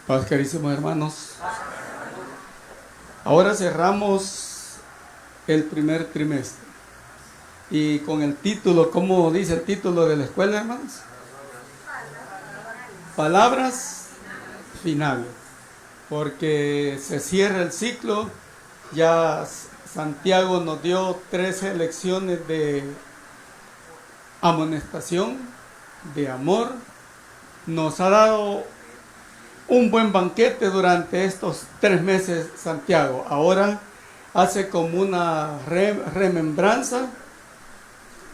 Paz, carísimos hermanos. Ahora cerramos el primer trimestre. Y con el título, ¿cómo dice el título de la escuela, hermanos? Palabras finales. Porque se cierra el ciclo. Ya Santiago nos dio 13 lecciones de amonestación, de amor. Nos ha dado un buen banquete durante estos 3 meses Santiago. Ahora hace como una remembranza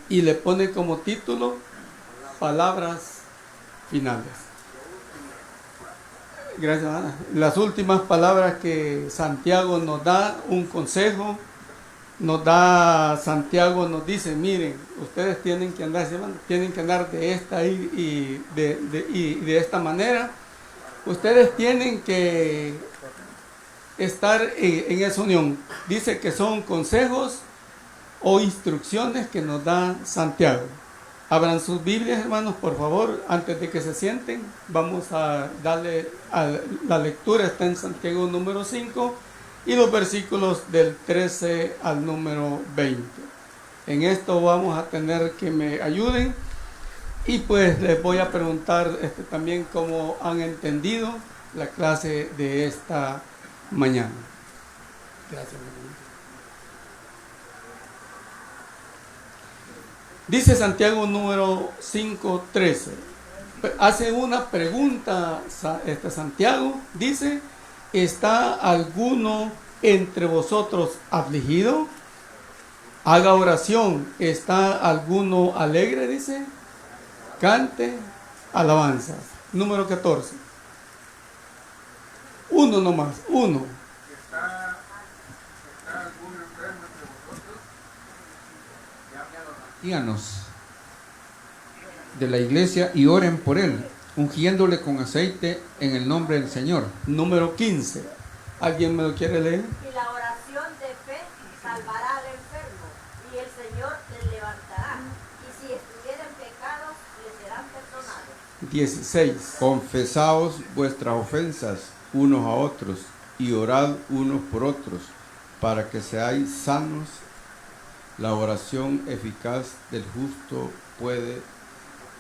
y le pone como título Palabras finales. Gracias, Ana. Las últimas palabras que Santiago nos da, un consejo, Santiago nos dice, miren, ustedes tienen que andar de esta y de esta manera. Ustedes tienen que estar en esa unión. Dice que son consejos o instrucciones que nos da Santiago. Abran sus Biblias, hermanos, por favor, antes de que se sienten. Vamos a darle a la lectura. Está en Santiago número 5 y los versículos del 13 al número 20. En esto vamos a tener que me ayuden. Y pues les voy a preguntar también cómo han entendido la clase de esta mañana. Gracias, hermano. Dice Santiago número 5:13. Hace una pregunta Santiago. Dice, ¿está alguno entre vosotros afligido? Haga oración. ¿Está alguno alegre? Dice. Cante alabanzas. Número 14. Uno nomás, uno. ¿Está algún enfermo entre vosotros? Díganos de la iglesia y oren por él, ungiéndole con aceite en el nombre del Señor. Número 15. ¿Alguien me lo quiere leer? Y la oración de fe salvará al enfermo, y el Señor le levantará. Y si estuviera en pecados, le serán perdonados. 16. Confesaos vuestras ofensas unos a otros y orad unos por otros para que seáis sanos. La oración eficaz del justo puede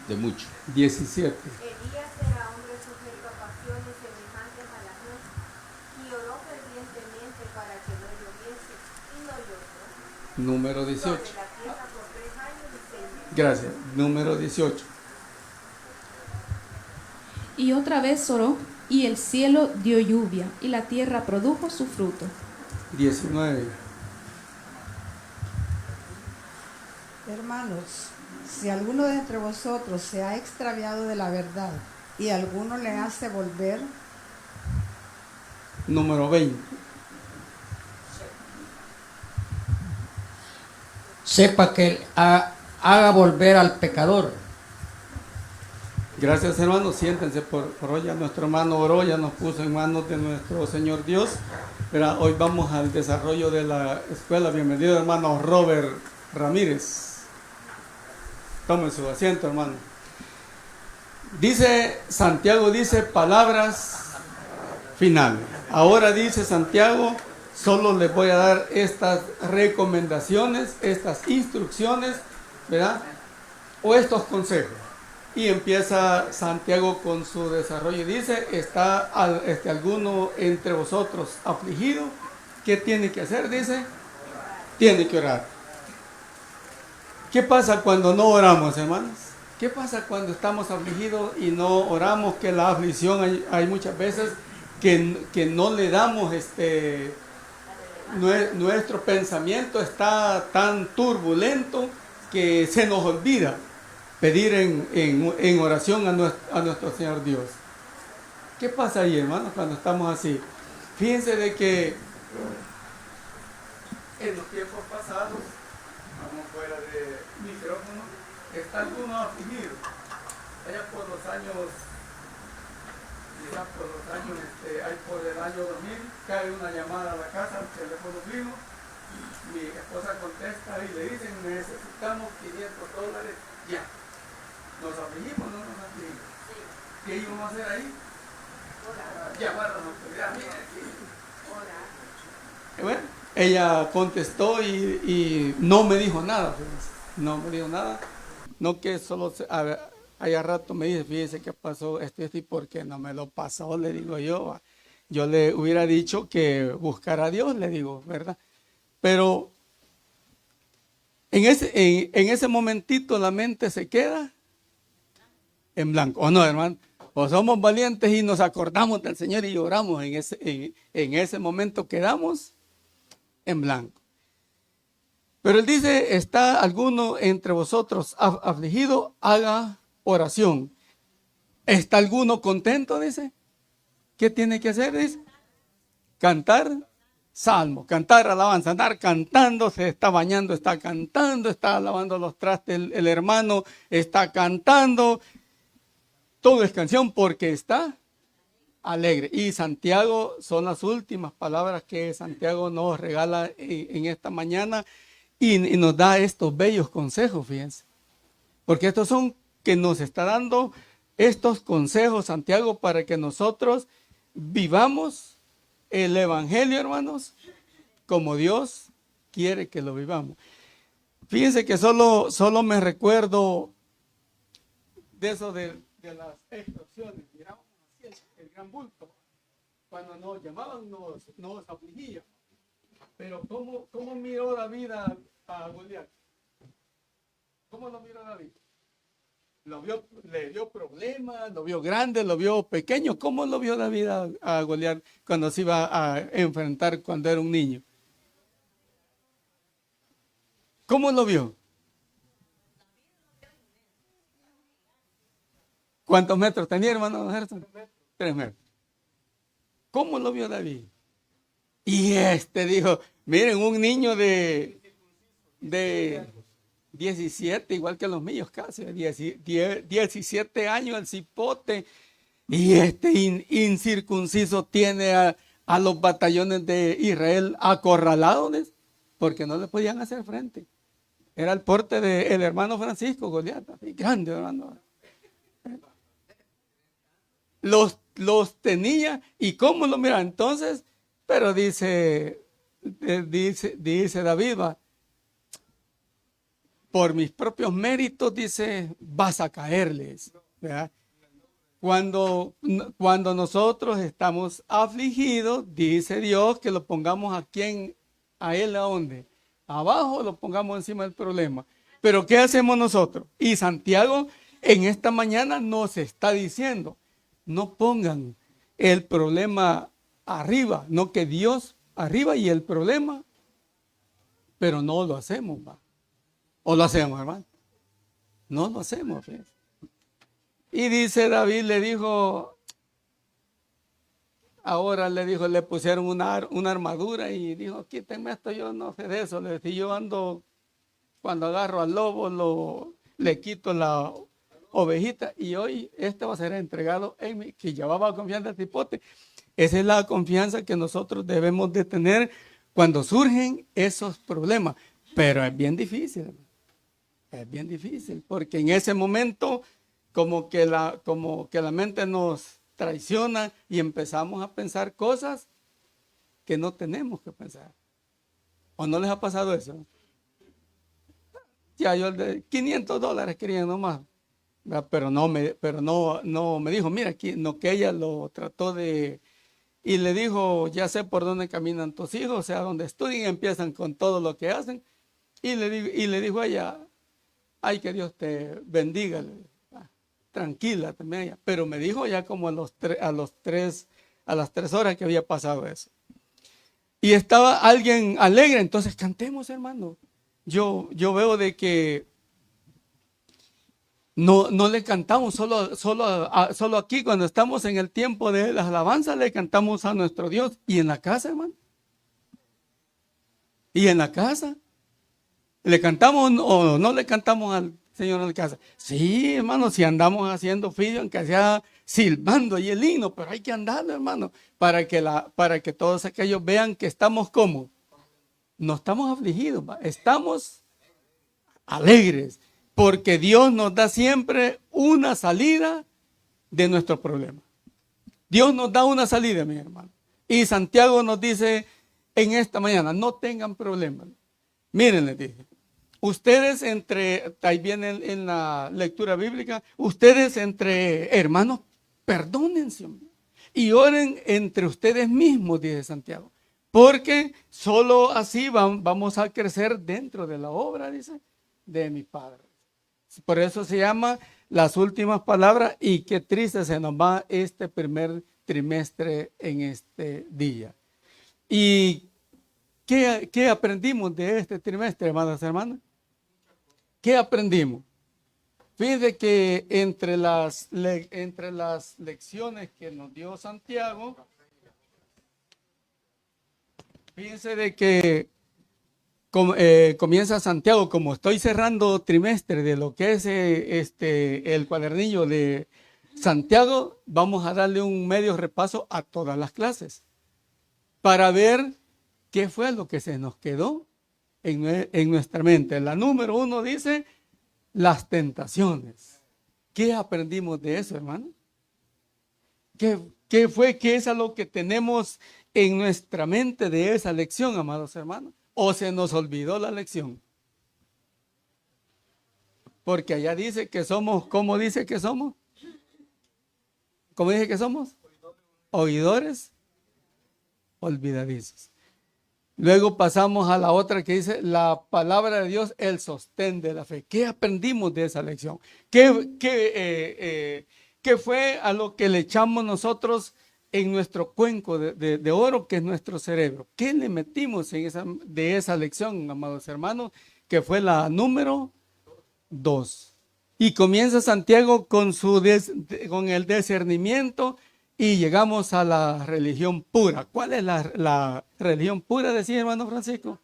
de mucho. 17. Elías era hombre sujeto a pasiones semejantes a las nuestras, y oró fervientemente para que no lloviese, y no llovió. Número 18. Sobre la tierra por 3 años y 6 meses. Gracias. Número 18. Y otra vez oró, y el cielo dio lluvia, y la tierra produjo su fruto. 19. Hermanos, si alguno de entre vosotros se ha extraviado de la verdad y alguno le hace volver, Número 20. sepa que haga volver al pecador. Gracias, hermanos. Siéntense por hoy. Ya nuestro hermano oró, ya nos puso en manos de nuestro Señor Dios. Pero hoy vamos al desarrollo de la escuela. Bienvenido, hermano Robert Ramírez. Tome su asiento, hermano. Dice Santiago, dice palabras finales. Ahora dice Santiago, solo les voy a dar estas recomendaciones, estas instrucciones, ¿verdad? O estos consejos. Y empieza Santiago con su desarrollo y dice, ¿está alguno entre vosotros afligido? ¿Qué tiene que hacer? Dice, tiene que orar. ¿Qué pasa cuando no oramos, hermanos? ¿Qué pasa cuando estamos afligidos y no oramos? Que la aflicción hay muchas veces que no le damos nuestro pensamiento está tan turbulento que se nos olvida pedir en oración a nuestro Señor Dios. ¿Qué pasa ahí, hermanos, cuando estamos así? Fíjense de que en los tiempos pasados, vamos fuera de micrófono, está alguno afligido. Allá por los años, quizás por los años, ahí por el año 2000, cae una llamada a la casa, al teléfono fijo. Mi esposa contesta y le dicen, necesitamos $500 ya. ¿Nos afligimos o no nos afligimos? ¿Qué íbamos a hacer ahí? Llamaron a la autoridad, mire aquí. Y bueno, ella contestó y no me dijo nada, fíjense. No me dijo nada. No que solo haya rato me dice, fíjese qué pasó esto y esto, y por qué no me lo pasó, le digo yo. Yo le hubiera dicho que buscara a Dios, le digo, ¿verdad? Pero en ese momentito la mente se queda en blanco. ¿O no, hermano? O somos valientes y nos acordamos del Señor y lloramos en ese momento, quedamos en blanco. Pero él dice, ¿está alguno entre vosotros afligido? Haga oración. ¿Está alguno contento? Dice. ¿Qué tiene que hacer? Dice. Cantar salmo, cantar alabanza, andar cantando, se está bañando, está cantando, está lavando los trastes, el hermano está cantando. Todo es canción porque está alegre. Y Santiago, son las últimas palabras que Santiago nos regala en esta mañana y nos da estos bellos consejos, fíjense. Porque estos son que nos está dando estos consejos Santiago para que nosotros vivamos el evangelio, hermanos, como Dios quiere que lo vivamos. Fíjense que solo me recuerdo de eso de las extorsiones. Miramos así el gran bulto. Cuando nos llamaban nos afligían. Pero ¿cómo miró David a Goliat? ¿Cómo lo miró David? Le dio problemas, lo vio grande, lo vio pequeño. ¿Cómo lo vio David a Goliat cuando se iba a enfrentar cuando era un niño? ¿Cómo lo vio? ¿Cuántos metros tenía, hermano Gerson? 3 metros. ¿Cómo lo vio David? Y dijo, miren, un niño de 17, igual que los míos casi, 17 años el cipote, y incircunciso tiene a los batallones de Israel acorralados, porque no le podían hacer frente. Era el porte del hermano Francisco Goliat, grande hermano. Los tenía, y cómo lo mira entonces, pero dice David, por mis propios méritos, dice, vas a caerles, ¿verdad? Cuando nosotros estamos afligidos, dice Dios que lo pongamos a él, ¿a dónde? Abajo, lo pongamos encima del problema. Pero ¿qué hacemos nosotros? Y Santiago en esta mañana nos está diciendo, no pongan el problema arriba, no, que Dios arriba y el problema, pero no lo hacemos, ¿va? ¿O lo hacemos, hermano? No lo hacemos, fíjense. Y dice David, le dijo, le pusieron una armadura y dijo, quítenme esto, yo no sé de eso. Le decía, yo ando, cuando agarro al lobo, le quito la ovejita y hoy va a ser entregado en mí, que llevaba confianza al cipote. Esa es la confianza que nosotros debemos de tener cuando surgen esos problemas. Pero es bien difícil, hermano. Es bien difícil, porque en ese momento como que la mente nos traiciona y empezamos a pensar cosas que no tenemos que pensar. ¿O no les ha pasado eso? Ya yo de $500 quería nomás, pero no me dijo, mira, aquí, no, que ella lo trató y le dijo, ya sé por dónde caminan tus hijos, o sea, donde estudian empiezan con todo lo que hacen, y le dijo a ella, ay, que Dios te bendiga, tranquila también ella. Pero me dijo ya como a las 3 horas que había pasado eso. Y estaba alguien alegre, entonces cantemos, hermano. Yo veo de que no le cantamos solo aquí, cuando estamos en el tiempo de las alabanzas, le cantamos a nuestro Dios. Y en la casa, hermano. Y en la casa. ¿Le cantamos o no le cantamos al Señor en la casa? Sí, hermano, si andamos haciendo fillo, aunque sea silbando y el himno, pero hay que andarlo, hermano, para que todos aquellos vean que estamos como. No estamos afligidos, estamos alegres, porque Dios nos da siempre una salida de nuestros problemas. Dios nos da una salida, mi hermano. Y Santiago nos dice en esta mañana, no tengan problemas. Miren, les dije, ustedes ahí viene en la lectura bíblica, ustedes entre hermanos, perdónense, hombre, y oren entre ustedes mismos, dice Santiago, porque solo así vamos a crecer dentro de la obra, dice, de mi Padre. Por eso se llama las últimas palabras, y qué triste se nos va este primer trimestre en este día. ¿Y qué aprendimos de este trimestre, hermanas y hermanas? ¿Qué aprendimos? Fíjense que entre las lecciones que nos dio Santiago, fíjense de que comienza Santiago, como estoy cerrando trimestre de lo que es el cuadernillo de Santiago, vamos a darle un medio repaso a todas las clases para ver qué fue lo que se nos quedó en nuestra mente. La número 1 dice las tentaciones. ¿Qué aprendimos de eso, hermano? ¿Qué fue? ¿Qué es lo que tenemos en nuestra mente de esa lección, amados hermanos? ¿O se nos olvidó la lección? Porque allá dice que somos, ¿cómo dice que somos? ¿Cómo dice que somos? Oidores olvidadizos. Luego pasamos a la otra que dice la palabra de Dios, el sostén de la fe. ¿Qué aprendimos de esa lección? ¿Qué fue a lo que le echamos nosotros en nuestro cuenco de oro, que es nuestro cerebro? ¿Qué le metimos de esa lección, amados hermanos? Que fue la número 2. Y comienza Santiago con el discernimiento y llegamos a la religión pura. ¿Cuál es la religión pura, decía hermano Francisco?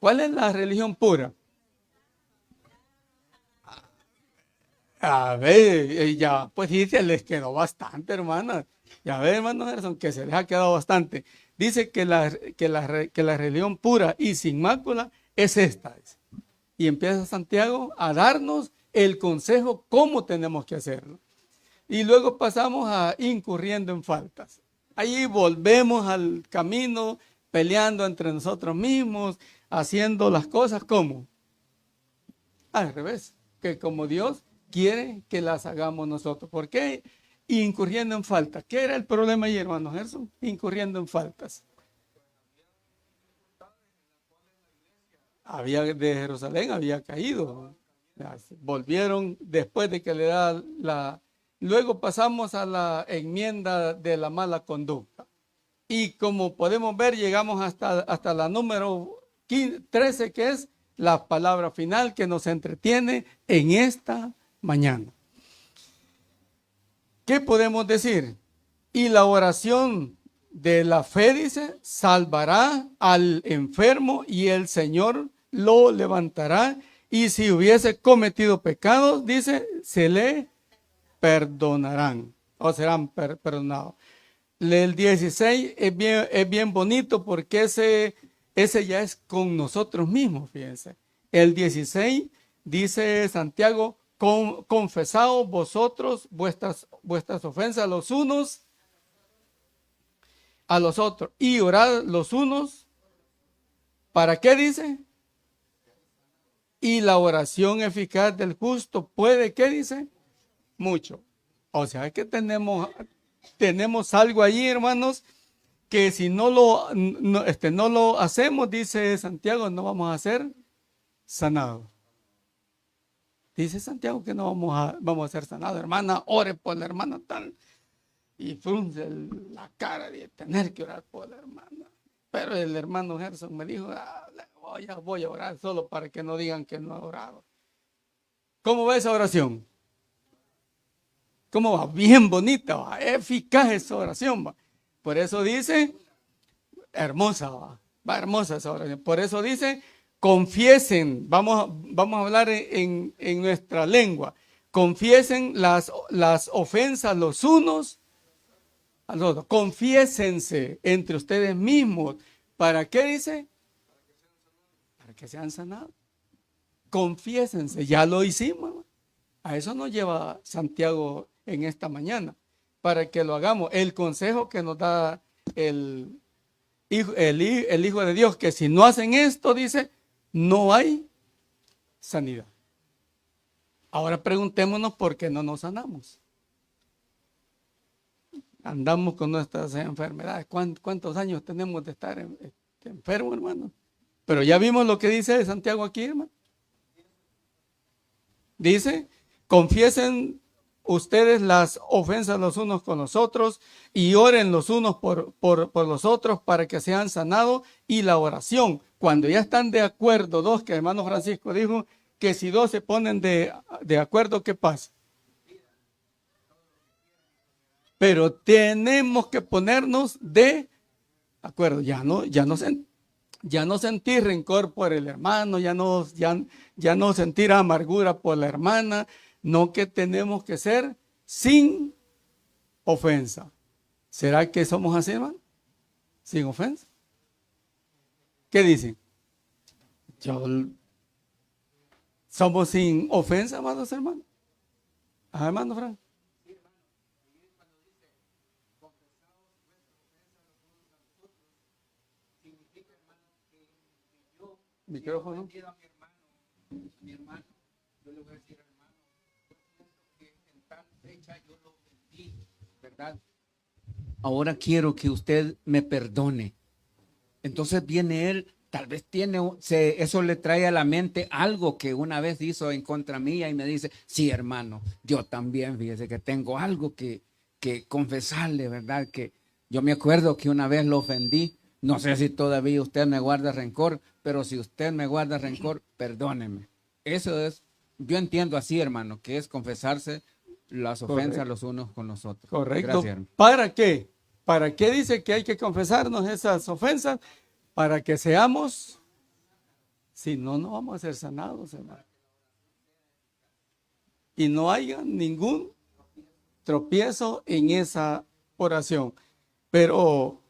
¿Cuál es la religión pura? A ver, ya, pues dice, les quedó bastante, hermana. Ya ve, hermano Gerson, que se les ha quedado bastante. Dice que la religión pura y sin mácula es esta. Y empieza Santiago a darnos el consejo cómo tenemos que hacerlo. Y luego pasamos a incurriendo en faltas. Ahí volvemos al camino, peleando entre nosotros mismos, haciendo las cosas como al revés, que como Dios quiere que las hagamos nosotros. ¿Por qué? Incurriendo en faltas. ¿Qué era el problema ahí, hermano Gerson? Incurriendo en faltas. De Jerusalén había caído. Volvieron después de que le da Luego pasamos a la enmienda de la mala conducta. Y como podemos ver, llegamos hasta la número 13, que es la palabra final que nos entretiene en esta mañana. ¿Qué podemos decir? Y la oración de la fe, dice, salvará al enfermo y el Señor lo levantará. Y si hubiese cometido pecados, dice, se le perdonarán o serán perdonados. El 16 es bien bonito porque ese ya es con nosotros mismos, fíjense. El 16 dice Santiago, confesaos vosotros vuestras ofensas los unos a los otros y orad los unos. ¿Para qué dice? Y la oración eficaz del justo puede, ¿qué dice? Mucho. O sea que tenemos algo allí, hermanos, que si no lo hacemos, dice Santiago, no vamos a ser sanados. Dice Santiago que no vamos a ser sanados. Hermana, ore por la hermana tal. Y frunce la cara de tener que orar por la hermana. Pero el hermano Gerson me dijo, voy a orar solo para que no digan que no he orado. ¿Cómo va esa oración? ¿Cómo va? Bien bonita, va, eficaz esa oración. Va. Por eso dice, hermosa, va hermosa esa oración. Por eso dice, confiesen, vamos a hablar en nuestra lengua, confiesen las ofensas los unos a los otros. Confiésense entre ustedes mismos. ¿Para qué dice? Para que sean sanados. Confiésense, ya lo hicimos. A eso nos lleva Santiago en esta mañana. para que lo hagamos. El consejo que nos da el Hijo de Dios, que si no hacen esto, dice, no hay sanidad. Ahora preguntémonos por qué no nos sanamos. Andamos con nuestras enfermedades. ¿Cuántos años tenemos de estar enfermos, hermano? Pero ya vimos lo que dice Santiago aquí, hermano. Dice, confiesen ustedes las ofensas los unos con los otros y oren los unos por los otros para que sean sanados. Y la oración, cuando ya están de acuerdo dos, que el hermano Francisco dijo que si dos se ponen de acuerdo, ¿qué pasa? Pero tenemos que ponernos de acuerdo, ya no sentir rencor por el hermano, ya no sentir amargura por la hermana, no, que tenemos que ser sin ofensa. ¿Será que somos así, hermano? Sin ofensa. ¿Qué dicen? ¿Somos sin ofensa, amados hermanos? Ajá, hermano Frank. Micrófono. Mi hermano, yo le voy a decir, hermano, yo pienso que en tal fecha yo lo ofendí, ¿verdad? Ahora quiero que usted me perdone. Entonces viene él, tal vez eso le trae a la mente algo que una vez hizo en contra mía y me dice, sí, hermano, yo también, fíjese que tengo algo que confesarle, ¿verdad? Que yo me acuerdo que una vez lo ofendí. No sé si todavía usted me guarda rencor, pero si usted me guarda rencor, perdóneme. Eso es, yo entiendo así, hermano, que es confesarse las ofensas los unos con los otros. Correcto. Gracias, hermano. ¿Para qué? ¿Para qué dice que hay que confesarnos esas ofensas? Para que seamos, si no, no vamos a ser sanados, hermano. Y no haya ningún tropiezo en esa oración. Pero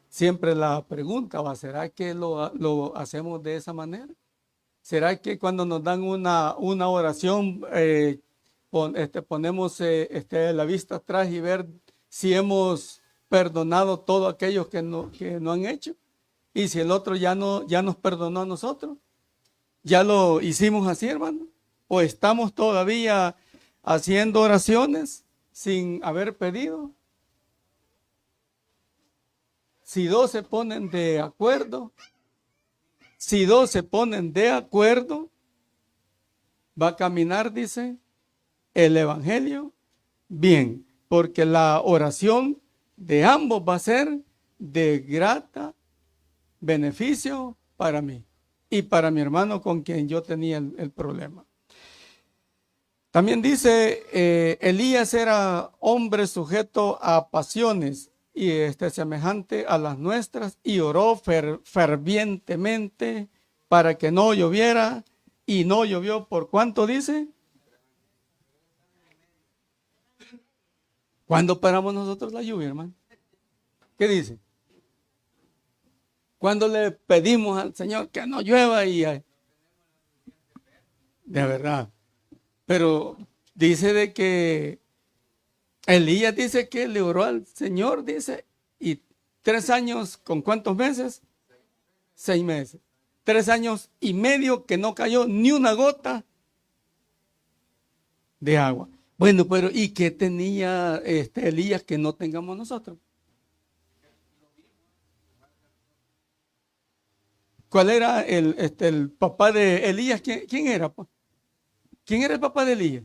siempre la pregunta va, ¿será que lo hacemos de esa manera? ¿Será que cuando nos dan una oración ponemos la vista atrás y ver si hemos perdonado todos aquellos que no han hecho? Y si el otro ya nos perdonó a nosotros, ¿ya lo hicimos así, hermano? ¿O estamos todavía haciendo oraciones sin haber pedido? Si dos se ponen de acuerdo, va a caminar, dice, el evangelio bien, porque la oración de ambos va a ser de grata beneficio para mí y para mi hermano con quien yo tenía el problema. También dice, Elías era hombre sujeto a pasiones y semejante a las nuestras, y oró fervientemente para que no lloviera, y no llovió. ¿Por cuánto dice? ¿Cuándo paramos nosotros la lluvia, hermano? ¿Qué dice? ¿Cuándo le pedimos al Señor que no llueva? De verdad. Pero dice de que Elías dice que le oró al Señor, dice, y 3 años, ¿con cuántos meses? 6 meses. 3 años y medio que no cayó ni una gota de agua. Bueno, pero ¿y qué tenía Elías que no tengamos nosotros? ¿Cuál era el papá de Elías? ¿Quién era? ¿Quién era el papá de Elías?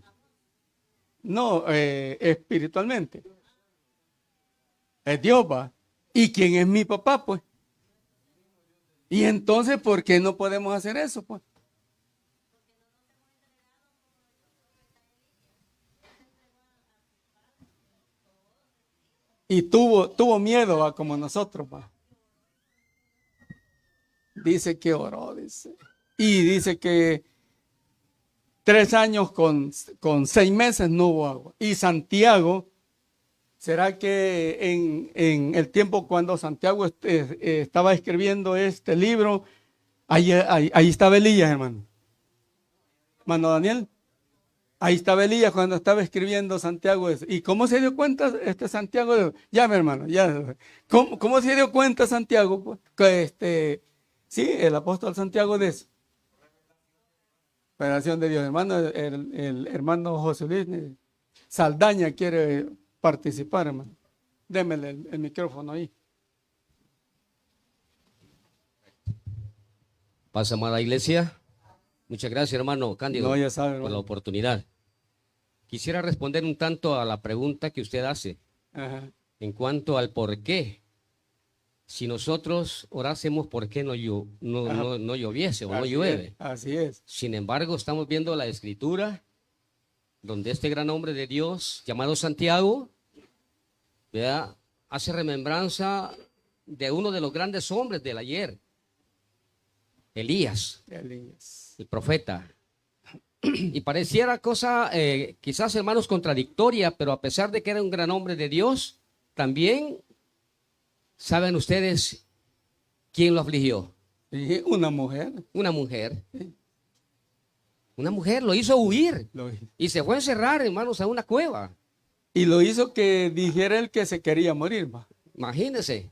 No, espiritualmente. Es Dios, va. ¿Y quién es mi papá, pues? Y entonces, ¿por qué no podemos hacer eso, pues? Y tuvo miedo, va, como nosotros, va. Dice que oró, dice. Y dice que 3 años con 6 meses no hubo agua. Y Santiago, ¿será que en el tiempo cuando Santiago estaba escribiendo este libro, ahí estaba Elías, hermano? Hermano Daniel. Ahí estaba Elías cuando estaba escribiendo Santiago eso. ¿Y cómo se dio cuenta Santiago de eso? Ya, mi hermano, ya. ¿Cómo se dio cuenta Santiago? Pues, que sí, el apóstol Santiago de eso. Revelación de Dios, hermano. El hermano José Luis Saldaña quiere participar, hermano. Démele el micrófono ahí. Paz, amada iglesia. Muchas gracias, hermano Cándido, No, ya sabe, por hermano. la oportunidad. Quisiera responder un tanto a la pregunta que usted hace Ajá. en cuanto al por qué. Si nosotros orásemos, ¿por qué no lloviese o no Así llueve? es, así es. Sin embargo, estamos viendo la escritura donde este gran hombre de Dios, llamado Santiago, ¿verdad?, hace remembranza de uno de los grandes hombres del ayer, Elías, el profeta. Y pareciera cosa, quizás, hermanos, contradictoria, pero a pesar de que era un gran hombre de Dios, también, ¿saben ustedes quién lo afligió? Sí, una mujer. Una mujer. Una mujer lo hizo huir y se fue a encerrar, hermanos, a una cueva. Y lo hizo que dijera él que se quería morir. Va. Imagínense.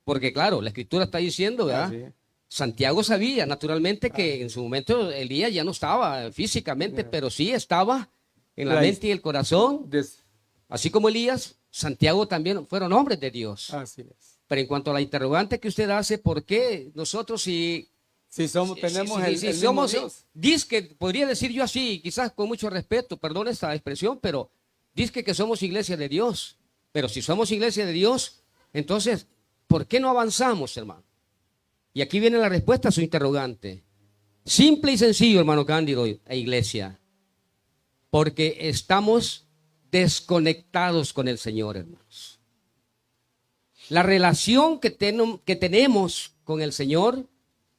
Porque claro, la escritura está diciendo, ¿verdad? Así es. Santiago sabía naturalmente que en su momento Elías ya no estaba físicamente, pero sí estaba en la mente y el corazón. Así como Elías, Santiago también fueron hombres de Dios. Así es. Pero en cuanto a la interrogante que usted hace, ¿por qué nosotros tenemos el mismo somos, Dios? Dizque, podría decir yo así, quizás con mucho respeto, perdón esta expresión, pero dizque que somos iglesia de Dios. Pero si somos iglesia de Dios, entonces, ¿por qué no avanzamos, hermano? Y aquí viene la respuesta a su interrogante. Simple y sencillo, hermano Cándido e iglesia. Porque estamos desconectados con el Señor, hermanos. La relación que tenemos con el Señor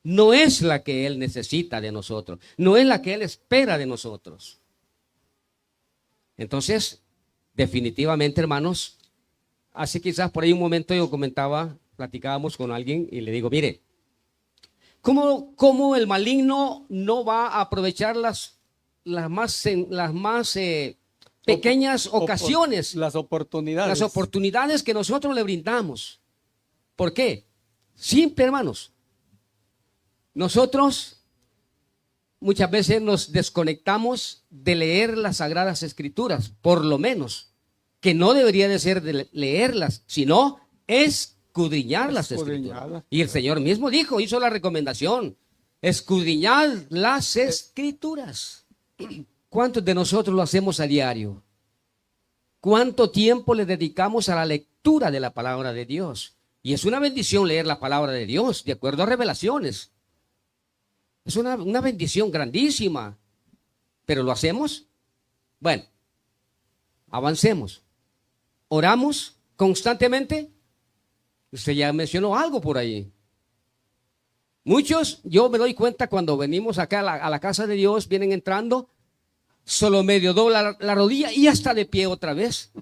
no es la que Él necesita de nosotros, no es la que Él espera de nosotros. Entonces, definitivamente, hermanos, hace quizás por ahí un momento yo platicábamos con alguien y le digo, mire, ¿cómo el maligno no va a aprovechar las más pequeñas ocasiones? Las oportunidades. Las oportunidades que nosotros le brindamos. ¿Por qué? Simple, hermanos. Nosotros muchas veces nos desconectamos de leer las Sagradas Escrituras, por lo menos, que no debería de ser de leerlas, sino escudriñar las Escrituras. Y el Señor mismo hizo la recomendación, escudriñar las Escrituras. ¿Cuántos de nosotros lo hacemos a diario? ¿Cuánto tiempo le dedicamos a la lectura de la palabra de Dios? Y es una bendición leer la palabra de Dios, de acuerdo a Revelaciones. Es una bendición grandísima. ¿Pero lo hacemos? Bueno, avancemos. ¿Oramos constantemente? Usted ya mencionó algo por ahí. Muchos, yo me doy cuenta cuando venimos acá a la casa de Dios, vienen entrando, solo medio dobla la rodilla y ya está de pie otra vez.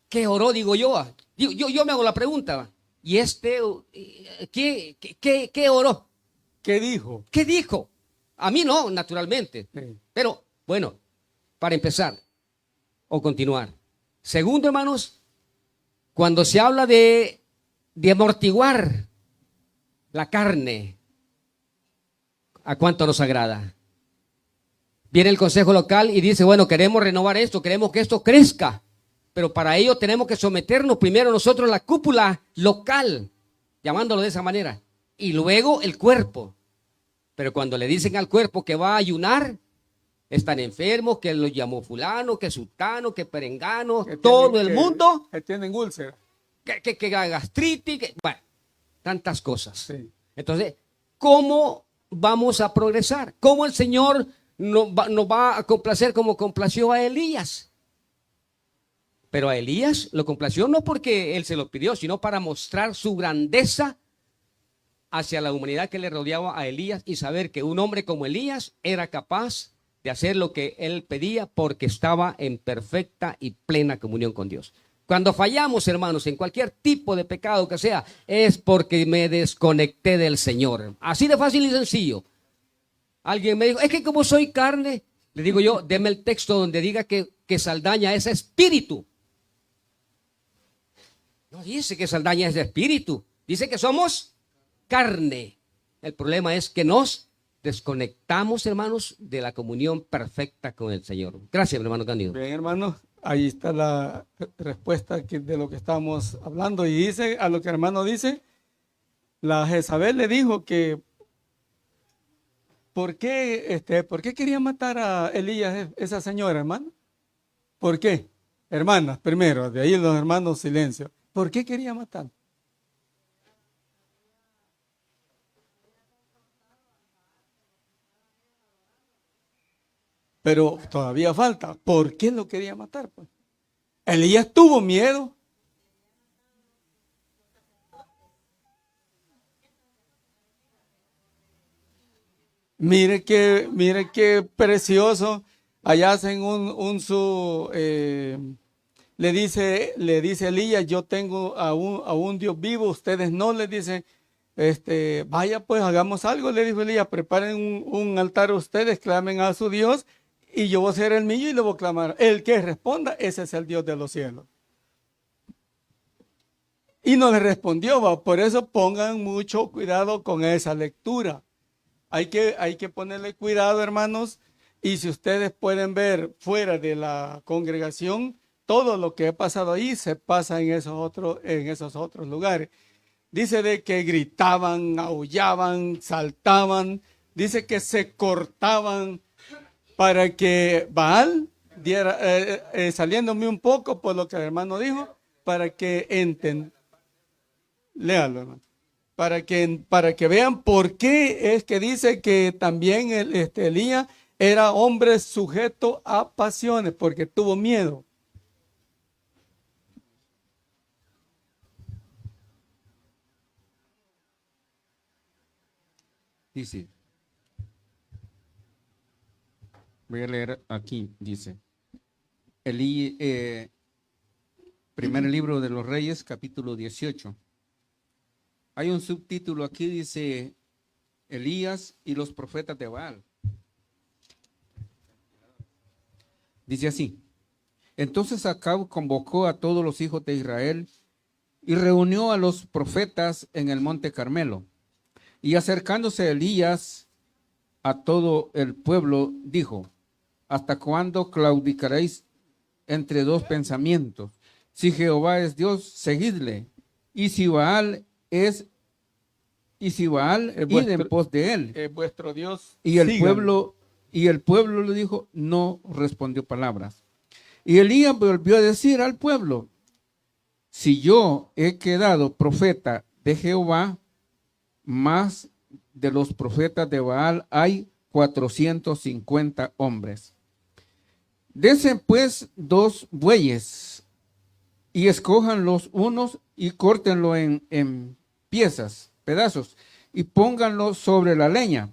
¿Qué oró? Digo yo. Yo me hago la pregunta. ¿Y qué oró? ¿Qué dijo? ¿Qué dijo? A mí no, naturalmente. Sí. Pero, bueno, para empezar o continuar. Segundo, hermanos, cuando se habla de amortiguar la carne, ¿a cuánto nos agrada? Viene el consejo local y dice, bueno, queremos renovar esto, queremos que esto crezca, pero para ello tenemos que someternos primero nosotros a la cúpula local, llamándolo de esa manera, y luego el cuerpo. Pero cuando le dicen al cuerpo que va a ayunar, están enfermos, que lo llamó fulano, que sultano, que perengano, todo el mundo. Que tienen úlcera. Que gastritis, bueno, tantas cosas. Sí. Entonces, ¿cómo vamos a progresar? ¿Cómo el Señor nos va a complacer como complació a Elías? Pero a Elías lo complació no porque él se lo pidió, sino para mostrar su grandeza hacia la humanidad que le rodeaba a Elías y saber que un hombre como Elías era capaz de hacer lo que él pedía porque estaba en perfecta y plena comunión con Dios. Cuando fallamos, hermanos, en cualquier tipo de pecado que sea, es porque me desconecté del Señor. Así de fácil y sencillo. Alguien me dijo, es que como soy carne, Le digo yo, deme el texto donde diga que Saldaña es espíritu. No dice que Saldaña es espíritu. Dice que somos carne. El problema es que nos desconectamos, hermanos, de la comunión perfecta con el Señor. Gracias, hermano Cándido. Bien, hermano, ahí está la respuesta de lo que estamos hablando. Y dice, a lo que el hermano dice, la Jezabel le dijo que ¿por qué quería matar a Elías esa señora, hermano? ¿Por qué? Hermanas, primero, de ahí los hermanos, silencio. ¿Por qué quería matar? Pero todavía falta. ¿Por qué lo quería matar, pues? Elías tuvo miedo. Mire qué precioso. Allá hacen le dice Elías, yo tengo a un Dios vivo, ustedes no, le dicen, vaya pues hagamos algo, le dijo Elías, preparen un altar ustedes, clamen a su Dios y yo voy a ser el mío y le voy a clamar. El que responda, ese es el Dios de los cielos. Y no le respondió, ¿va? Por eso pongan mucho cuidado con esa lectura. Hay que ponerle cuidado, hermanos, y si ustedes pueden ver fuera de la congregación, todo lo que ha pasado ahí se pasa en esos otros lugares. Dice de que gritaban, aullaban, saltaban, dice que se cortaban para que Baal diera, saliéndome un poco por lo que el hermano dijo, para que léalo, hermano. Para que vean por qué es que dice que también Elías era hombre sujeto a pasiones, porque tuvo miedo. Dice, voy a leer aquí, dice, primer libro de los Reyes, capítulo 18. Hay un subtítulo aquí, dice, Elías y los profetas de Baal. Dice así, entonces Acab convocó a todos los hijos de Israel y reunió a los profetas en el monte Carmelo. Y acercándose Elías a todo el pueblo, dijo, ¿hasta cuándo claudicaréis entre dos pensamientos? Si Jehová es Dios, seguidle, y si Baal id en pos de él. Vuestro Dios. Y el pueblo le dijo, no respondió palabras. Y Elías volvió a decir al pueblo, si yo he quedado profeta de Jehová, más de los profetas de Baal hay 450 hombres. Desen pues 2 bueyes y escojan los unos y córtenlo en piezas, pedazos, y pónganlo sobre la leña,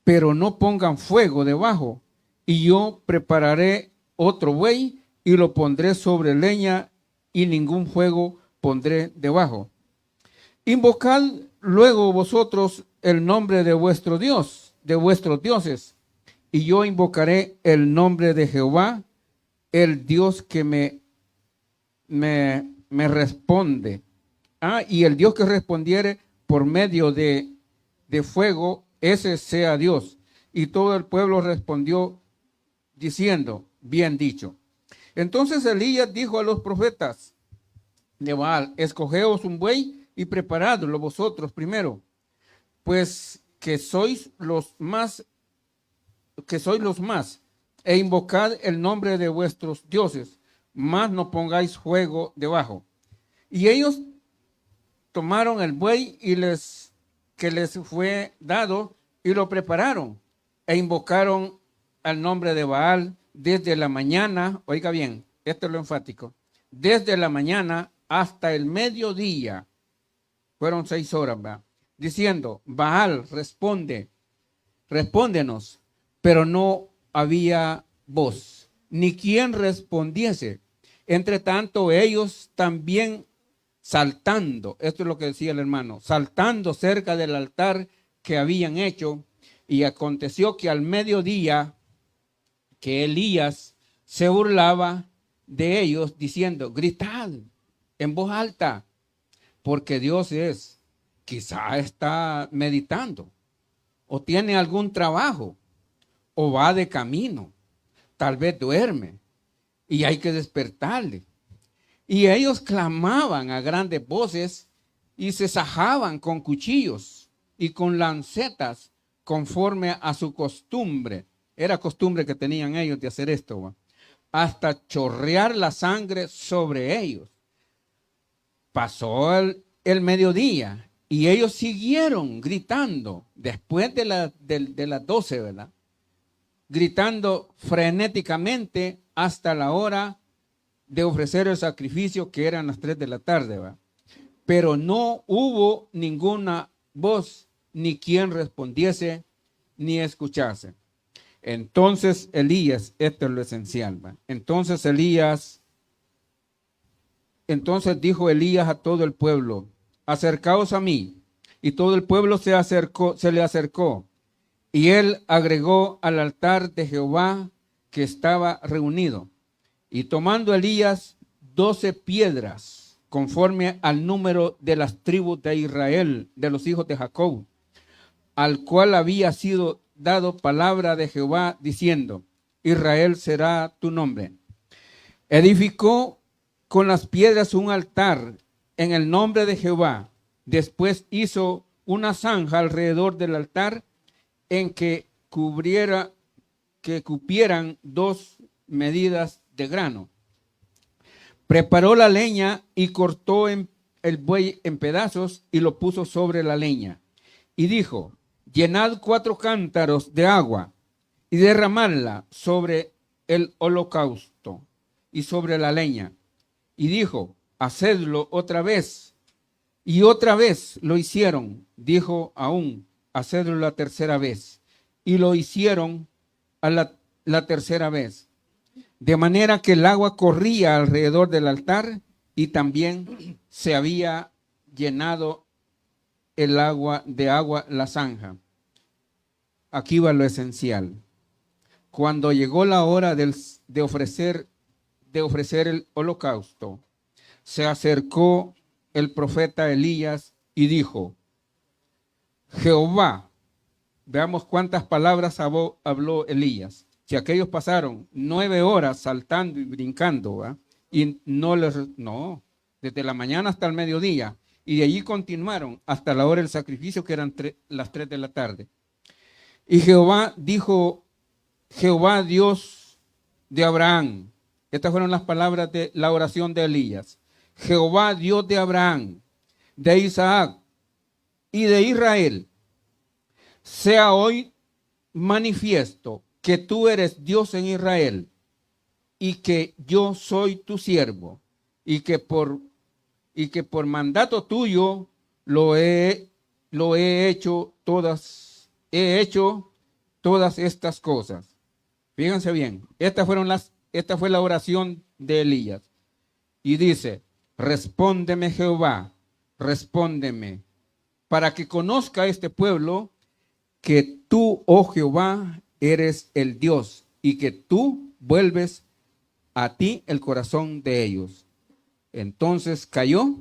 pero no pongan fuego debajo, y yo prepararé otro buey y lo pondré sobre leña y ningún fuego pondré debajo. Invocad luego vosotros el nombre de vuestro Dios, de vuestros dioses, y yo invocaré el nombre de Jehová, el Dios que me responde. Y el Dios que respondiere por medio de fuego, ese sea Dios. Y todo el pueblo respondió diciendo, bien dicho. Entonces Elías dijo a los profetas de Baal, escogeos un buey y preparadlo vosotros primero, pues que sois los más, e invocad el nombre de vuestros dioses, mas no pongáis fuego debajo. Y ellos tomaron el buey que les fue dado y lo prepararon e invocaron al nombre de Baal desde la mañana, oiga bien, esto es lo enfático, desde la mañana hasta el mediodía, fueron 6 horas, ¿va? Diciendo, Baal, respóndenos, pero no había voz, ni quien respondiese. Entre tanto, ellos también saltando, esto es lo que decía el hermano, saltando cerca del altar que habían hecho, y aconteció que al mediodía que Elías se burlaba de ellos diciendo, gritad en voz alta, porque Dios es, quizá está meditando, o tiene algún trabajo, o va de camino, tal vez duerme, y hay que despertarle. Y ellos clamaban a grandes voces y se sajaban con cuchillos y con lancetas conforme a su costumbre. Era costumbre que tenían ellos de hacer esto, ¿va? Hasta chorrear la sangre sobre ellos. Pasó el mediodía y ellos siguieron gritando después de las 12, ¿verdad? Gritando frenéticamente hasta la hora de ofrecer el sacrificio, que eran las 3 de la tarde, ¿va? Pero no hubo ninguna voz, ni quien respondiese, ni escuchase. Entonces Elías, esto es lo esencial, ¿va? Entonces dijo Elías a todo el pueblo, acercaos a mí. Y todo el pueblo se le acercó. Y él agregó al altar de Jehová que estaba reunido. Y tomando Elías 12 piedras, conforme al número de las tribus de Israel, de los hijos de Jacob, al cual había sido dado palabra de Jehová, diciendo, Israel será tu nombre. Edificó con las piedras un altar en el nombre de Jehová. Después hizo una zanja alrededor del altar en que cupieran 2 medidas de grano. Preparó la leña y cortó el buey en pedazos y lo puso sobre la leña. Y dijo, llenad 4 cántaros de agua y derramadla sobre el holocausto y sobre la leña. Y dijo, hacedlo otra vez. Y otra vez lo hicieron. Dijo aún, hacedlo la tercera vez. Y lo hicieron a la tercera vez. De manera que el agua corría alrededor del altar y también se había llenado el agua la zanja. Aquí va lo esencial. Cuando llegó la hora de ofrecer el holocausto, se acercó el profeta Elías y dijo, Jehová, veamos cuántas palabras habló Elías. Si aquellos pasaron 9 horas saltando y brincando, ¿va? Y no, desde la mañana hasta el mediodía, y de allí continuaron hasta la hora del sacrificio, que eran las 3 de la tarde. Y Jehová dijo, Jehová Dios de Abraham, estas fueron las palabras de la oración de Elías, Jehová Dios de Abraham, de Isaac y de Israel, sea hoy manifiesto que tú eres Dios en Israel y que yo soy tu siervo y que por mandato tuyo he hecho todas estas cosas. Fíjense bien, esta fue la oración de Elías. Y dice, respóndeme Jehová, respóndeme, para que conozca este pueblo que tú, oh Jehová, eres el Dios y que tú vuelves a ti el corazón de ellos. Entonces cayó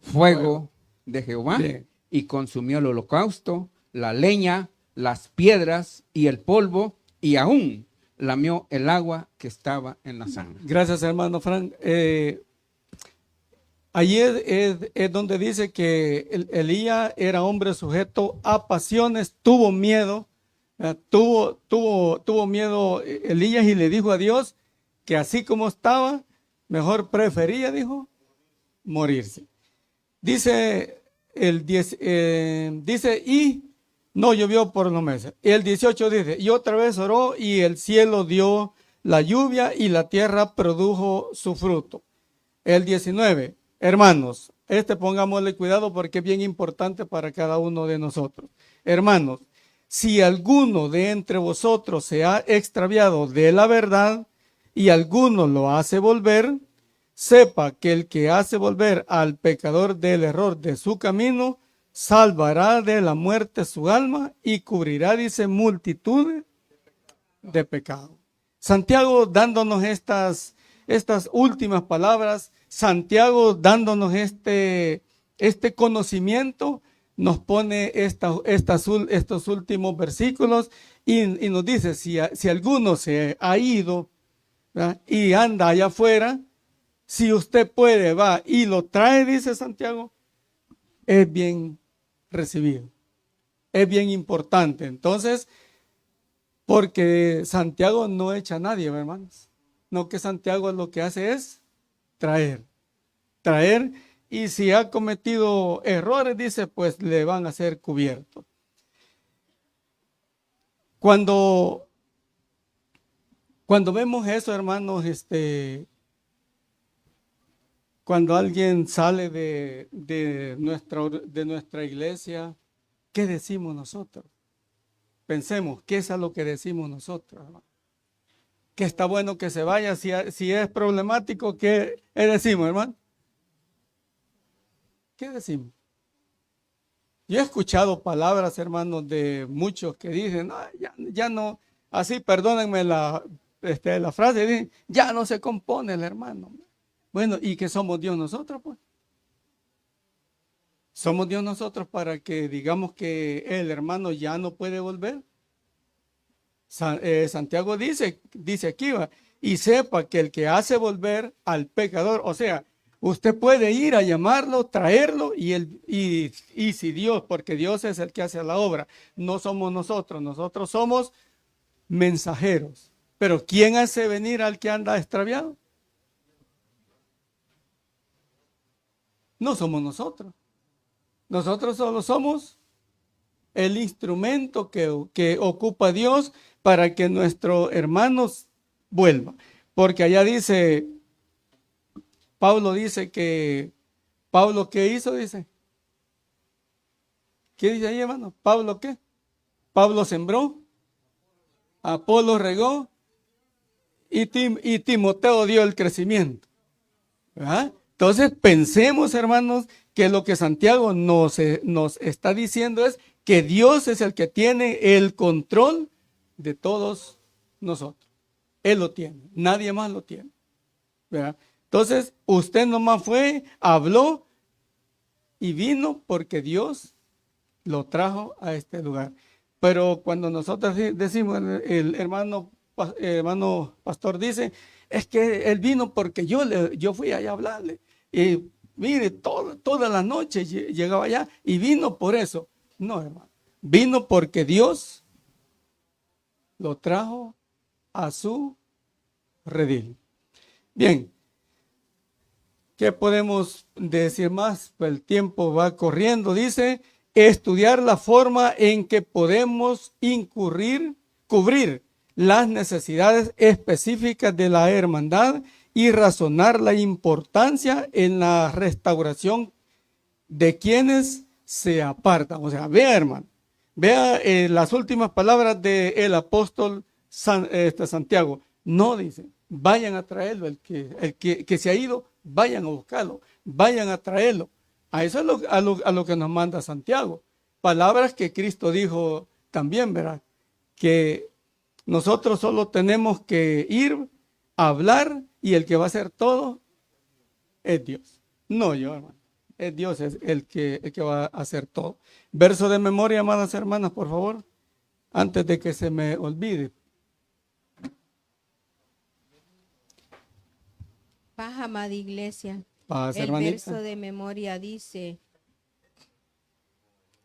fuego de Jehová y consumió el holocausto, la leña, las piedras y el polvo, y aún lamió el agua que estaba en la zanja. Gracias, hermano Frank. Allí es donde dice que Elías era hombre sujeto a pasiones, tuvo miedo. Tuvo miedo Elías y le dijo a Dios que así como estaba, mejor prefería, dijo, morirse. Dice y no llovió por unos meses. El 18 dice, y otra vez oró y el cielo dio la lluvia y la tierra produjo su fruto. El 19, hermanos, pongámosle cuidado porque es bien importante para cada uno de nosotros. Hermanos, si alguno de entre vosotros se ha extraviado de la verdad y alguno lo hace volver, sepa que el que hace volver al pecador del error de su camino, salvará de la muerte su alma y cubrirá, dice, multitud de pecados. Santiago dándonos estas últimas palabras, Santiago dándonos este conocimiento, nos pone estos últimos versículos y nos dice, si alguno se ha ido, ¿verdad?, y anda allá afuera, si usted puede, va y lo trae, dice Santiago, es bien recibido, es bien importante. Entonces, porque Santiago no echa a nadie, hermanos, no, que Santiago lo que hace es traer, y si ha cometido errores, dice, pues le van a ser cubiertos. Cuando vemos eso, hermanos, cuando alguien sale de nuestra iglesia, ¿qué decimos nosotros? Pensemos, ¿qué es a lo que decimos nosotros, hermano? Que está bueno que se vaya, si es problemático, ¿qué decimos, hermano? ¿Qué decimos? Yo he escuchado palabras, hermanos, de muchos que dicen, ya no, así, perdónenme la frase, dicen, ya no se compone el hermano. Bueno, ¿y qué somos Dios nosotros, pues? ¿Somos Dios nosotros para que digamos que el hermano ya no puede volver? Santiago dice aquí, va, y sepa que el que hace volver al pecador, o sea, usted puede ir a llamarlo, traerlo, y si Dios, porque Dios es el que hace la obra, no somos nosotros somos mensajeros. Pero ¿quién hace venir al que anda extraviado? No somos nosotros. Nosotros solo somos el instrumento que ocupa Dios para que nuestros hermanos vuelvan. Porque allá dice, Pablo dice que, ¿Pablo qué hizo? Dice. ¿Qué dice ahí, hermano? ¿Pablo qué? Pablo sembró, Apolo regó y Timoteo dio el crecimiento. ¿Verdad? Entonces pensemos, hermanos, que lo que Santiago nos está diciendo es que Dios es el que tiene el control de todos nosotros. Él lo tiene, nadie más lo tiene. ¿Verdad? Entonces, usted nomás fue, habló y vino porque Dios lo trajo a este lugar. Pero cuando nosotros decimos, el hermano pastor dice, es que él vino porque yo fui allá a hablarle. Y mire, toda la noche llegaba allá y vino por eso. No, hermano. Vino porque Dios lo trajo a su redil. Bien. ¿Qué podemos decir más? Pues el tiempo va corriendo. Dice, estudiar la forma en que podemos cubrir las necesidades específicas de la hermandad y razonar la importancia en la restauración de quienes se apartan. O sea, vea, hermano, vea las últimas palabras del apóstol Santiago. No dice, vayan a traerlo, el que se ha ido, vayan a buscarlo, vayan a traerlo. A eso es a lo que nos manda Santiago. Palabras que Cristo dijo también, ¿verdad? Que nosotros solo tenemos que ir a hablar y el que va a hacer todo es Dios. No yo, hermano. Es Dios el que va a hacer todo. Verso de memoria, amadas hermanas, por favor, antes de que se me olvide. Paz, amada iglesia. Paz, el hermanita. verso de memoria dice,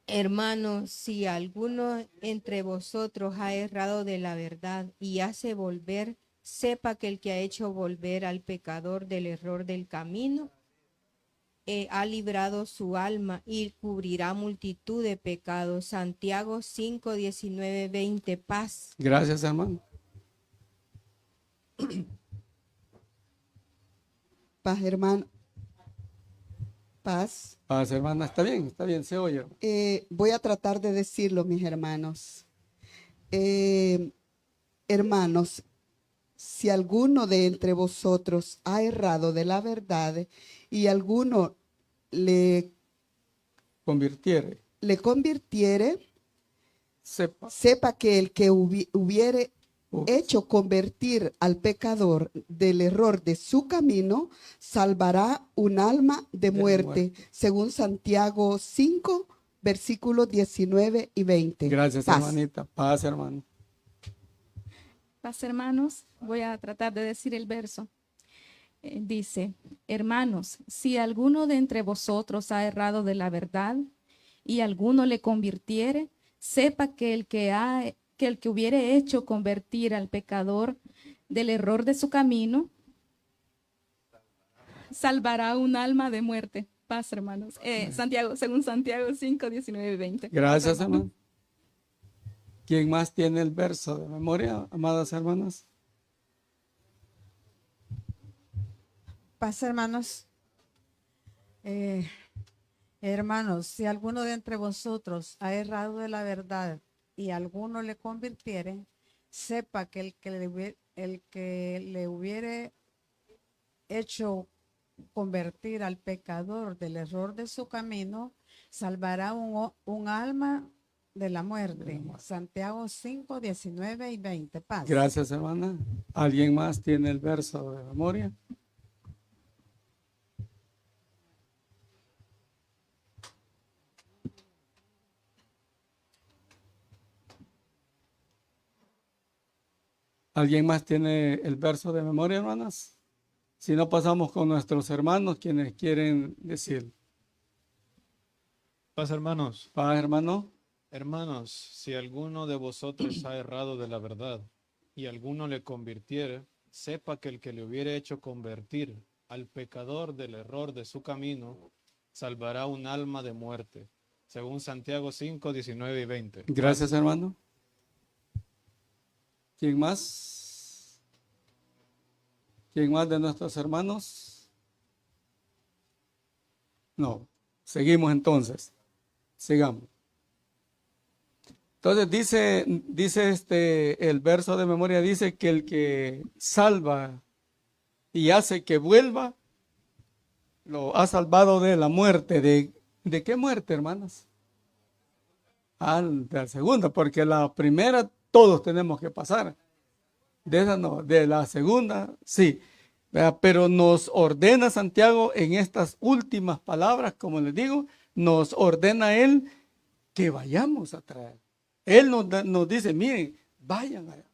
hermanos, si alguno entre vosotros ha errado de la verdad y hace volver, sepa que el que ha hecho volver al pecador del error del camino, ha librado su alma y cubrirá multitud de pecados. Santiago 5, 19, 20. Paz. Gracias, hermano. Paz, hermano. Paz. Paz, hermana. Está bien, se oye. Voy a tratar de decirlo, mis hermanos. Hermanos, si alguno de entre vosotros ha errado de la verdad y alguno le convirtiere, sepa que el que hubiere hecho convertir al pecador del error de su camino, salvará un alma de muerte, según Santiago 5, versículos 19 y 20. Gracias, Paz. hermanita. Paz, hermano. Paz, hermanos, voy a tratar de decir el verso. Dice, hermanos, si alguno de entre vosotros ha errado de la verdad y alguno le convirtiere, sepa que el que hubiere hecho convertir al pecador del error de su camino, salvará un alma de muerte. Paz, hermanos. Según Santiago 5, 19 y 20. Gracias, hermano. ¿Quién más tiene el verso de memoria, amadas hermanas? Paz, hermanos. Hermanos, si alguno de entre vosotros ha errado de la verdad y alguno le convirtiere, sepa que el que le hubiere hecho convertir al pecador del error de su camino, salvará un alma de la muerte. Santiago 5, 19 y 20. Paz. Gracias, hermana. ¿Alguien más tiene el verso de memoria? ¿Alguien más tiene el verso de memoria, hermanas? Si no, pasamos con nuestros hermanos, quienes quieren decir. Paz, hermanos. Paz, hermano. Hermanos, si alguno de vosotros ha errado de la verdad y alguno le convirtiere, sepa que el que le hubiere hecho convertir al pecador del error de su camino, salvará un alma de muerte. Según Santiago 5, 19 y 20. Gracias, hermano. ¿Quién más? ¿Quién más de nuestros hermanos? No. Seguimos entonces. Sigamos. Entonces dice el verso de memoria, dice que el que salva y hace que vuelva, lo ha salvado de la muerte. ¿De qué muerte, hermanas? De la segunda, porque la primera todos tenemos que pasar. De esa no, de la segunda sí. Pero nos ordena Santiago en estas últimas palabras, como les digo, nos ordena él que vayamos a traer. Él nos dice, miren, vayan allá.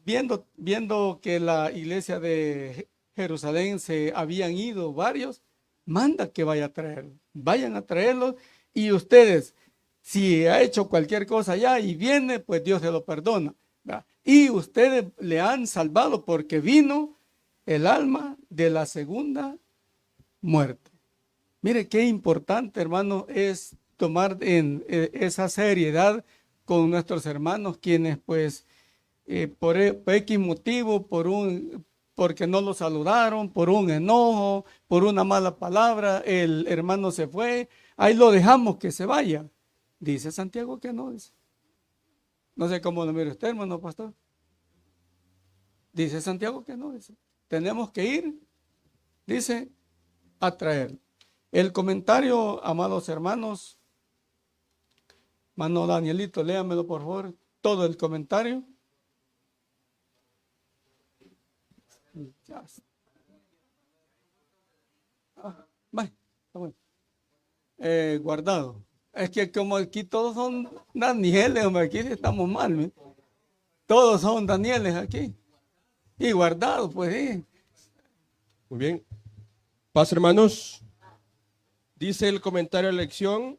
Viendo que la iglesia de Jerusalén se habían ido varios, manda que vaya a traerlos. Vayan a traerlos y ustedes, si ha hecho cualquier cosa allá y viene, pues Dios se lo perdona. Y ustedes le han salvado porque vino el alma de la segunda muerte. Mire qué importante, hermano, es tomar en esa seriedad con nuestros hermanos, quienes pues por X motivo, porque no lo saludaron, por un enojo, por una mala palabra, el hermano se fue, ahí lo dejamos que se vaya. Dice Santiago que no, dice. No sé cómo lo mira usted, hermano pastor. Dice Santiago que no, dice. Tenemos que ir, dice, a traer. El comentario, amados hermanos, hermano Danielito, léamelo por favor, todo el comentario. Está bueno. Guardado. Es que como aquí todos son Danieles, hombre, aquí estamos mal, ¿eh? Todos son Danieles aquí. Y guardados, pues sí. Muy bien. Paz, hermanos. Dice el comentario de la lección: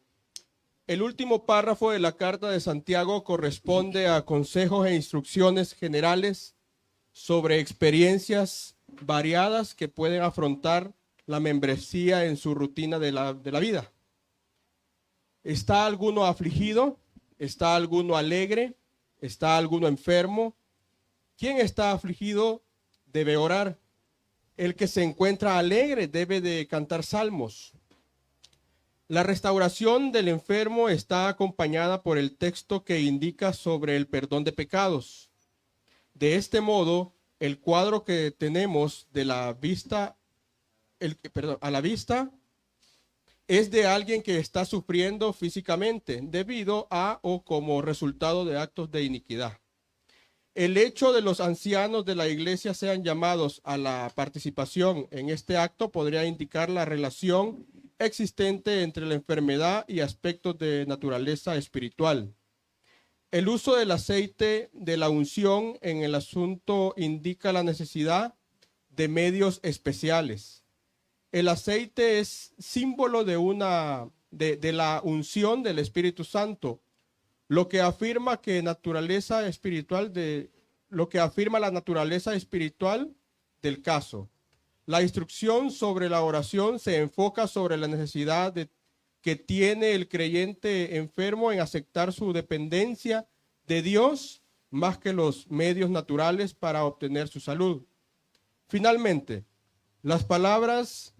el último párrafo de la carta de Santiago corresponde a consejos e instrucciones generales sobre experiencias variadas que pueden afrontar la membresía en su rutina de la vida. ¿Está alguno afligido? ¿Está alguno alegre? ¿Está alguno enfermo? ¿Quién está afligido debe orar? El que se encuentra alegre debe de cantar salmos. La restauración del enfermo está acompañada por el texto que indica sobre el perdón de pecados. De este modo, el cuadro que tenemos de la vista, a la vista, es de alguien que está sufriendo físicamente debido a o como resultado de actos de iniquidad. El hecho de los ancianos de la iglesia sean llamados a la participación en este acto podría indicar la relación existente entre la enfermedad y aspectos de naturaleza espiritual. El uso del aceite de la unción en el asunto indica la necesidad de medios especiales. El aceite es símbolo de la unción del Espíritu Santo, lo que afirma la naturaleza espiritual del caso. La instrucción sobre la oración se enfoca sobre la necesidad que tiene el creyente enfermo en aceptar su dependencia de Dios más que los medios naturales para obtener su salud. Finalmente, las palabras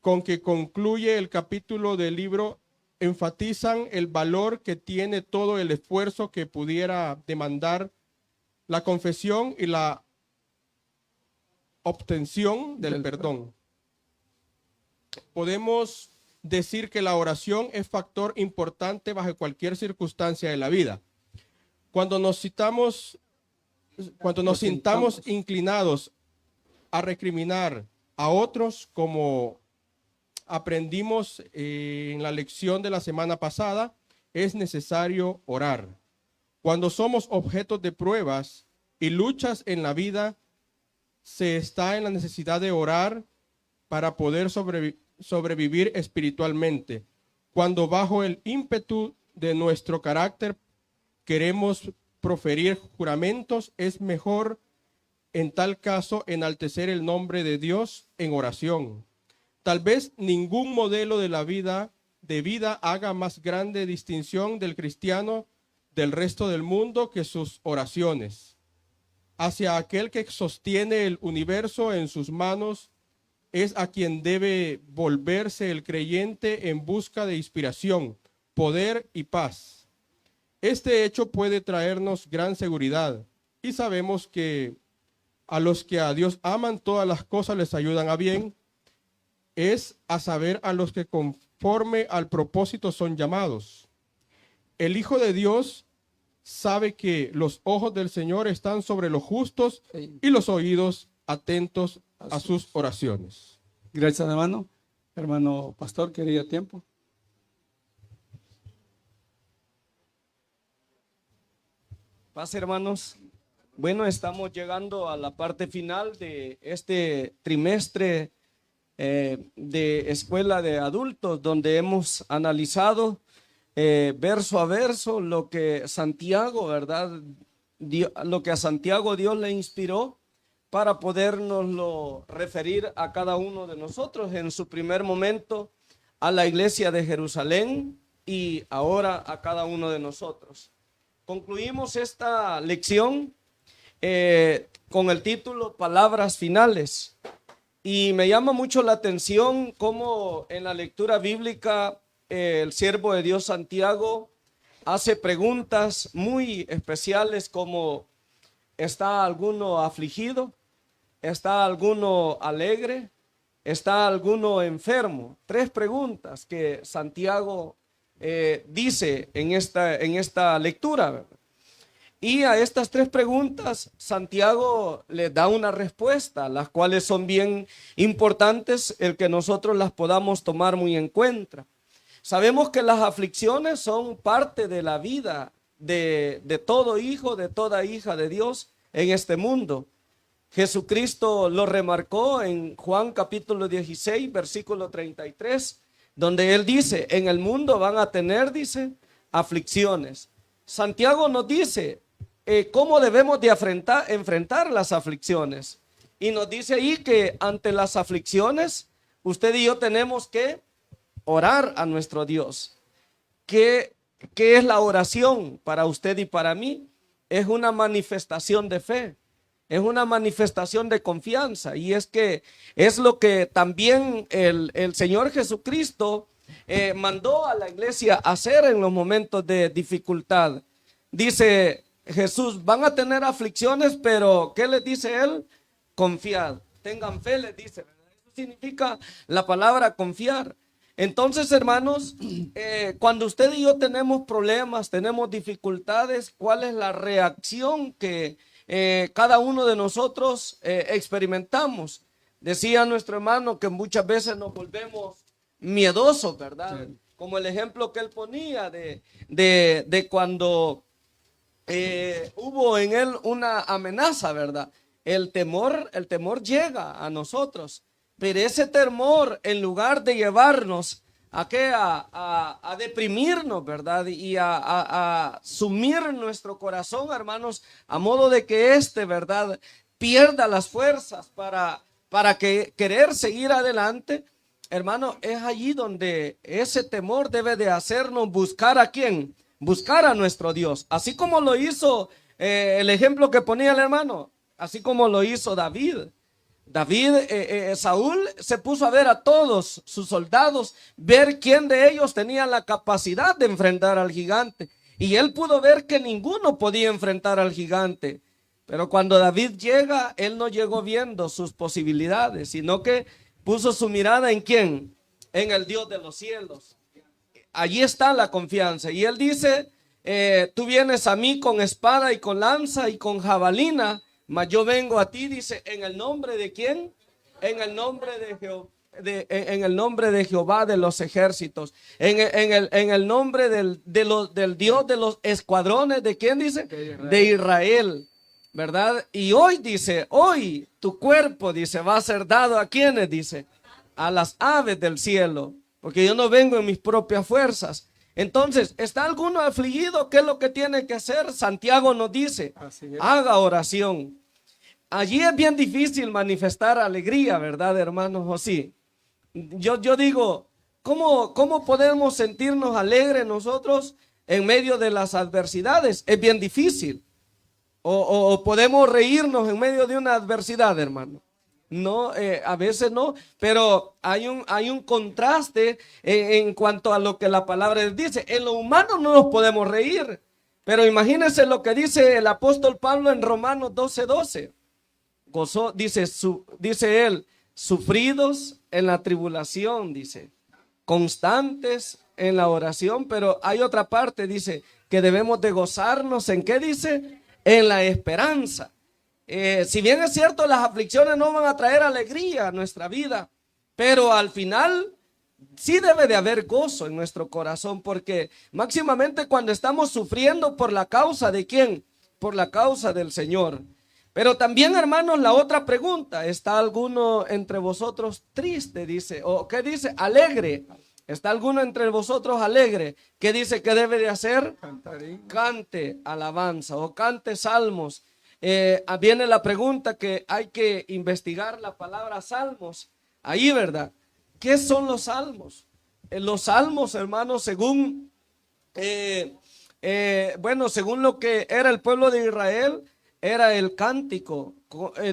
con que concluye el capítulo del libro enfatizan el valor que tiene todo el esfuerzo que pudiera demandar la confesión y la obtención del perdón. Podemos decir que la oración es factor importante bajo cualquier circunstancia de la vida. Cuando nos sintamos inclinados a recriminar a otros, como aprendimos en la lección de la semana pasada, es necesario orar. Cuando somos objetos de pruebas y luchas en la vida, se está en la necesidad de orar para poder sobrevivir espiritualmente. Cuando bajo el ímpetu de nuestro carácter queremos proferir juramentos, es mejor en tal caso enaltecer el nombre de Dios en oración. Tal vez ningún modelo de vida haga más grande distinción del cristiano del resto del mundo que sus oraciones. Hacia aquel que sostiene el universo en sus manos es a quien debe volverse el creyente en busca de inspiración, poder y paz. Este hecho puede traernos gran seguridad y sabemos que a los que a Dios aman todas las cosas les ayudan a bien, es a saber a los que conforme al propósito son llamados. El Hijo de Dios sabe que los ojos del Señor están sobre los justos y los oídos atentos a sus oraciones. Gracias, hermano. Hermano pastor, quería tiempo. Paz, hermanos. Bueno, estamos llegando a la parte final de este trimestre de escuela de adultos, donde hemos analizado verso a verso lo que Santiago, ¿verdad? Lo que a Santiago Dios le inspiró para podernoslo referir a cada uno de nosotros. En su primer momento a la iglesia de Jerusalén y ahora a cada uno de nosotros. Concluimos esta lección con el título Palabras finales. Y me llama mucho la atención cómo en la lectura bíblica el siervo de Dios Santiago hace preguntas muy especiales como: ¿está alguno afligido? ¿Está alguno alegre? ¿Está alguno enfermo? 3 preguntas que Santiago dice en esta lectura, ¿verdad? Y a estas 3 preguntas Santiago le da una respuesta, las cuales son bien importantes el que nosotros las podamos tomar muy en cuenta. Sabemos que las aflicciones son parte de la vida de todo hijo, de toda hija de Dios en este mundo. Jesucristo lo remarcó en Juan capítulo 16, versículo 33, donde él dice: en el mundo van a tener, dice, aflicciones. Santiago nos dice cómo debemos de enfrentar las aflicciones. Y nos dice ahí que ante las aflicciones, usted y yo tenemos que orar a nuestro Dios. ¿Qué es la oración para usted y para mí? Es una manifestación de fe, es una manifestación de confianza. Y es que es lo que también el Señor Jesucristo mandó a la iglesia hacer en los momentos de dificultad. Dice Jesús: van a tener aflicciones, pero ¿qué les dice él? Confiad, tengan fe, les dice. Eso significa la palabra confiar. Entonces, hermanos, cuando usted y yo tenemos problemas, tenemos dificultades, ¿cuál es la reacción que cada uno de nosotros experimentamos? Decía nuestro hermano que muchas veces nos volvemos miedosos, ¿verdad? Sí. Como el ejemplo que él ponía de cuando hubo en él una amenaza, ¿verdad? El temor llega a nosotros, pero ese temor, en lugar de llevarnos a deprimirnos, ¿verdad? Y a sumir nuestro corazón, hermanos, a modo de que ¿verdad? Pierda las fuerzas para querer seguir adelante, hermano, es allí donde ese temor debe de hacernos buscar ¿a quién? Buscar a nuestro Dios, así como lo hizo el ejemplo que ponía el hermano, así como lo hizo David. Saúl se puso a ver a todos sus soldados, ver quién de ellos tenía la capacidad de enfrentar al gigante, y él pudo ver que ninguno podía enfrentar al gigante. Pero cuando David llega, él no llegó viendo sus posibilidades, sino que puso su mirada ¿en quién? En el Dios de los cielos. Allí está la confianza. Y él dice, tú vienes a mí con espada y con lanza y con jabalina, mas yo vengo a ti, dice, ¿en el nombre de quién? En el nombre de Jehová. En el nombre de Jehová de los ejércitos, en el nombre del Dios de los escuadrones, ¿de quién dice? De Israel, ¿verdad? Y hoy dice, hoy tu cuerpo, dice, va a ser dado ¿a quiénes? Dice, a las aves del cielo, porque yo no vengo en mis propias fuerzas. Entonces, ¿está alguno afligido? ¿Qué es lo que tiene que hacer? Santiago nos dice, haga oración. Allí es bien difícil manifestar alegría, ¿verdad, hermanos? ¿O sí? Yo digo, ¿cómo podemos sentirnos alegres nosotros en medio de las adversidades? Es bien difícil. O podemos reírnos en medio de una adversidad, hermano. No, a veces no, pero hay un contraste en cuanto a lo que la palabra dice. En lo humano no nos podemos reír, pero imagínense lo que dice el apóstol Pablo en Romanos 12:12. Gozó, dice él, sufridos en la tribulación, dice, constantes en la oración, pero hay otra parte, dice, que debemos de gozarnos, ¿en qué dice? En la esperanza. Si bien es cierto, las aflicciones no van a traer alegría a nuestra vida, pero al final sí debe de haber gozo en nuestro corazón, porque máximamente cuando estamos sufriendo por la causa ¿de quién? Por la causa del Señor. Pero también, hermanos, la otra pregunta, ¿está alguno entre vosotros triste? Dice, o ¿qué dice? Alegre. ¿Está alguno entre vosotros alegre? ¿Qué dice que debe de hacer? Cante alabanza o cante salmos. Viene la pregunta que hay que investigar la palabra salmos. Ahí, ¿verdad? ¿Qué son los salmos? Los salmos, hermanos, según según lo que era el pueblo de Israel, era el cántico